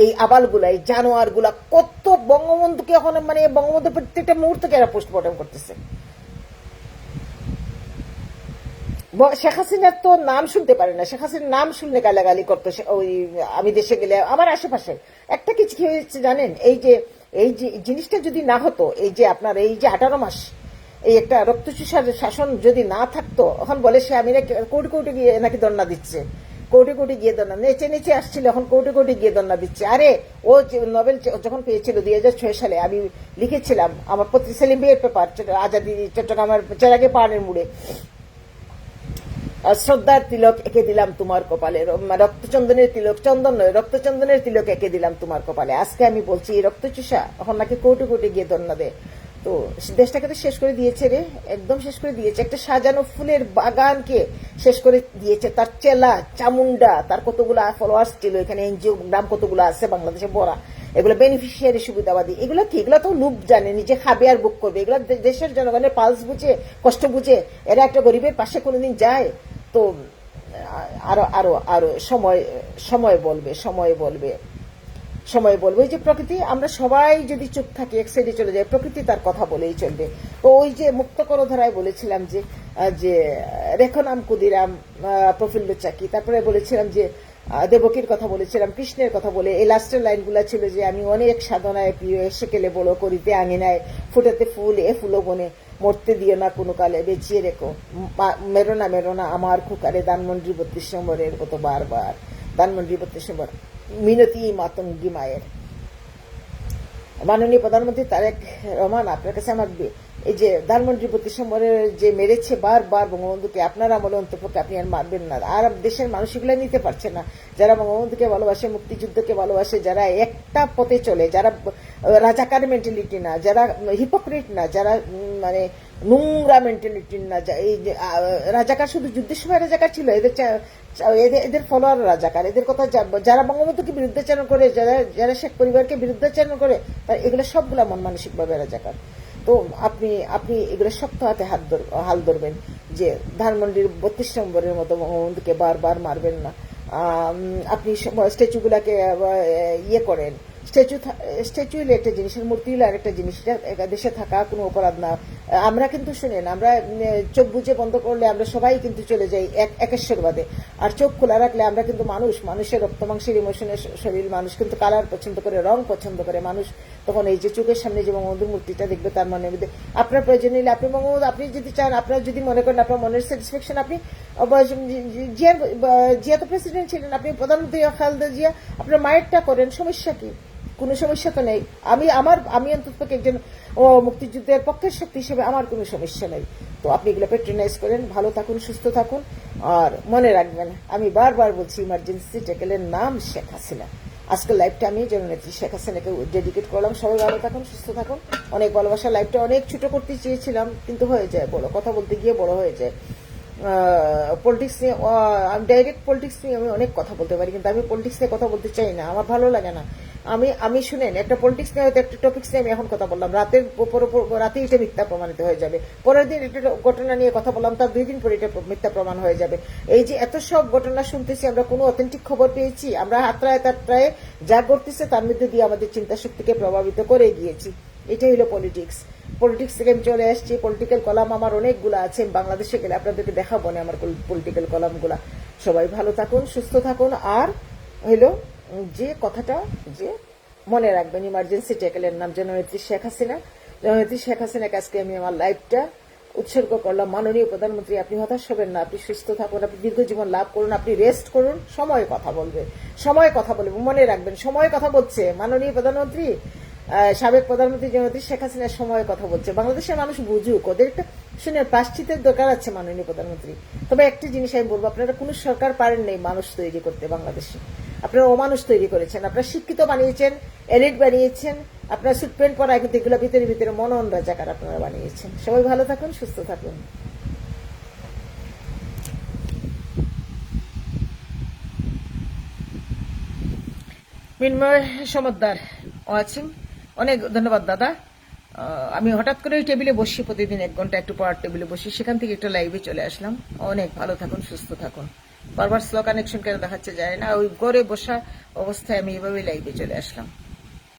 Speaker 1: এই আবালগুলা, এই জানোয়ার গুলা, কত বঙ্গবন্ধুকে এখন বঙ্গবন্ধু প্রত্যেকটা মুহূর্তকে এরা পোস্টমর্টম করতেছে। শেখ হাসিনার তো নাম শুনতে পারে না। শেখ হাসিনার নাম শুনলে গালাগালি করতো। ওই আমি দেশে গেলে আমার আশেপাশে একটা কিছু কি হয়েছে জানেন? এই যে জিনিসটা যদি না হতো, এই যে আপনার এই যে 18 মাস এই একটা রক্তচুষার শাসন যদি না থাকতো, এখন বলে সে আমি কোর্টে কোর্টে গিয়ে নাকি দণ্ডা দিচ্ছে, কোর্টে কোর্টে গিয়ে দণ্ডা নেচে নেচে আসছিল, এখন কোর্টে কোর্টে গিয়ে দণ্ডা দিচ্ছে। আরে ও নোবেল যখন পেয়েছিল 2006 সালে, আমি লিখেছিলাম আমার সেলিম ভাইয়ের পেপার আজাদি চট্টগ্রামের চেরাগে পাহাড়ের মুড়ে, শ্রদ্ধার তিলক এঁকে দিলাম তোমার কপালে, রক্তচন্দনের তিলক, চন্দন নয় রক্তচন্দনের তিলক এঁকে দিলাম তোমার কপালে। আজকে আমি বলছি এই রক্তচুষা এখন নাকি কোর্টে কোর্টে গিয়ে দণ্ডা দেয়। তো দেশটাকে তো শেষ করে দিয়েছে রে, একদম শেষ করে দিয়েছে। একটা সাজানো ফুলের বাগানকে শেষ করে দিয়েছে। তার চেলা চামুন্ডা, তার কতগুলো ফলোয়ার্স ছিল এখানে, এনজিও গ্রাম কতগুলো আছে বাংলাদেশে ভরা, এগুলো বেনিফিশিয়ারি সুবিধাবাদী। এগুলো কি? এগুলো তো লুপ জানে, নিজে খাবে আর বুক করবে। এগুলো দেশের জনগণের পালস বুঝে, কষ্ট বুঝে এরা একটা গরিবের পাশে কোনোদিন যায়? তো আরো আরো আরো সময় বলবে ওই যে প্রকৃতি, আমরা সবাই যদি চুপ থাকি, এক সাইডে চলে যায়, প্রকৃতি তার কথা বলেই চলবে। তো ওই যে মুক্ত করো ধারায় বলেছিলাম যে রেখো নাম ক্ষুদিরাম প্রফুল্ল চাকি, তারপরে বলেছিলাম যে দেবকীর কথা বলেছিলাম, কৃষ্ণের কথা বলে এই লাস্টের লাইনগুলা ছিল যে আমি অনেক সাধনায় প্রিয় সেকেলে বলো, করিতে আঙিনায় ফুটাতে ফুল এ ফুলো বনে, মরতে দিও না কোনো কালে, বেঁচিয়ে রেখো মেরো না আমার খুকারে, ধানমন্ডি 32 নম্বরের কত বারবার, ধানমন্ডি 32 নম্বর, মিনতি মাতঙ্গী মায়ের। মাননীয় প্রধানমন্ত্রী তারেক রহমান, আপনার কাছে আমার এই যে ধানমন্ডি 32 নম্বরের যে মেরেছে বারবার বঙ্গবন্ধুকে, আপনার আমলে অন্তপক্ষে আপনি আর মারবেন না। আর দেশের মানুষ এগুলো নিতে পারছে না। যারা বঙ্গবন্ধুকে ভালোবাসে, মুক্তিযুদ্ধকে ভালোবাসে, যারা একটা পথে চলে, যারা রাজাকার মেন্টালিটি না, যারা হিপোক্রিট না, যারা মানে নোংরা মেন্টালিটির না। এই যে রাজাকার শুধু যুদ্ধের সময় রাজাকার ছিল, এদের ফলোয়ার রাজাকার। এদের কথা যারা বঙ্গবন্ধুকে বিরুদ্ধাচরণ করে, যারা শেখ পরিবারকে বিরুদ্ধাচরণ করে, তার এগুলো সবগুলা মন মানসিকভাবে রাজাকার। তো আপনি এগুলো শক্ত হাতে হাল ধরবেন যে ধানমন্ডির 32 নম্বরের মতো বঙ্গবন্ধুকে বারবার মারবেন না। আপনি স্ট্যাচুগুলাকে ইয়ে করেন। স্ট্যাচু হলে একটা জিনিসের, মূর্তি হলে আরেকটা জিনিস। এটা দেশে থাকা কোনো অপরাধ না। আমরা কিন্তু শুনেন, আমরা চোখ বুঝে বন্ধ করলে আমরা সবাই কিন্তু চলে যাই একেশ্বরবাদে, আর চোখ খোলা রাখলে আমরা কিন্তু মানুষের রক্ত মাংসের ইমোশনের শরীর। মানুষ কিন্তু কালার পছন্দ করে, রং পছন্দ করে। মানুষ তখন এই যে চোখের সামনে যে বঙ্গবন্ধুর মূর্তিটা দেখবে, তার মনে আপনার প্রয়োজন নিলে আপনি বঙ্গবন্ধু, আপনি যদি চান, আপনার যদি মনে করেন আপনার মনের স্যাটিসফ্যাকশন, আপনি জিয়া তো প্রেসিডেন্ট ছিলেন, আপনি প্রধানমন্ত্রী খালেদা জিয়া, আপনার মায়েরটা করেন, সমস্যা কি? কোনো সমস্যা তো নেই। আমি অন্তত একজন মুক্তিযুদ্ধের পক্ষের শক্তি হিসেবে আমার কোনো সমস্যা নেই। তো আপনি এগুলো পেট্রোনাইজ করেন। ভালো থাকুন, সুস্থ থাকুন, আর মনে রাখবেন, আমি বারবার বলছি, ইমার্জেন্সি ট্যাকেলের নাম শেখ হাসিনা। আজকের লাইভটা আমি জননেত্রী শেখ হাসিনাকে ডেডিকেট করলাম। সবাই ভালো থাকুন, সুস্থ থাকুন। অনেক ভালোবাসা। লাইভটা অনেক ছোট করতে চেয়েছিলাম, কিন্তু হয়ে যায় বড়, কথা বলতে গিয়ে বড় হয়ে যায়। পলিটিক্স নিয়ে, ডাইরেক্ট পলিটিক্স নিয়ে আমি অনেক কথা বলতে পারি, কিন্তু আমি পলিটিক্স নিয়ে কথা বলতে চাই না, আমার ভালো লাগে না। আমি শুনেন, একটা পলিটিক্স নিয়ে হয়তো একটা টপিক্স নিয়ে আমি এখন কথা বললাম, রাতে এটা মিথ্যা প্রমাণিত হয়ে যাবে। পরের দিন একটা ঘটনা নিয়ে কথা বললাম, তার 2 দিন পরে এটা মিথ্যা প্রমাণ হয়ে যাবে। এই যে এত সব ঘটনা শুনতেছি, আমরা কোনো অথেন্টিক খবর পেয়েছি? আমরা হাতড়ায় যা করতেছে তার মধ্যে দিয়ে আমাদের চিন্তা শক্তিকে প্রভাবিত করে গিয়েছি। এটাই হলো পলিটিক্স থেকে আমি চলে আসছি। পলিটিক্যাল কলাম আমার অনেকগুলো আছে, বাংলাদেশে গেলে আপনাদেরকে দেখাবো না আমার পলিটিক্যাল কলামগুলা। সবাই ভালো থাকুন, সুস্থ থাকুন, আর হইলো যে কথাটা, যে মনে রাখবেন, ইমার্জেন্সি ট্যাকেলের নাম জননেত্রী শেখ হাসিনা। জননেত্রী শেখ হাসিনাকে আজকে আমি আমার লাইফটা উৎসর্গ করলাম। মাননীয় প্রধানমন্ত্রী, আপনি হতাশ হবেন না, আপনি সুস্থ থাকুন, আপনি দীর্ঘ জীবন লাভ করুন, আপনি রেস্ট করুন। সময় কথা বলবে, মনে রাখবেন, সময় কথা বলছে। মাননীয় প্রধানমন্ত্রী, সাবেক প্রধানমন্ত্রী জননেত্রী শেখ হাসিনার সময় কথা বলছে। বাংলাদেশের মানুষ বুঝুক, ওদের একটা শুনে প্রায়শ্চিতের দরকার আছে মাননীয় প্রধানমন্ত্রী। তবে একটা জিনিস আমি বলবো, আপনারা কোনো সরকার পারেন নাই মানুষ তৈরি করতে বাংলাদেশে। আপনারা অমানুষ তৈরি করেছেন, আপনারা শিক্ষিত বানিয়েছেন, এলিট বানিয়েছেন, আপনারা স্যুট প্যান্ট পরা, কিন্তু এগুলো ভিতরে মনন রাজাকার আপনারা বানিয়েছেন। সবাই ভালো থাকুন, সুস্থ থাকুন। মিনময় সমদ্দার ওয়াচিং, অনেক ধন্যবাদ দাদা। আমি হঠাৎ করে ওই টেবিলে বসি, প্রতিদিন 1 ঘন্টা একটু পড়ার টেবিলে বসি, সেখান থেকে একটা লাইভে চলে আসলাম। অনেক ভালো থাকুন, সুস্থ থাকুন। বারবার স্লো কানেকশন কেন দেখাচ্ছে যায় না, ওই ঘরে বসা অবস্থায় আমি এভাবে লাইভে চলে আসলাম।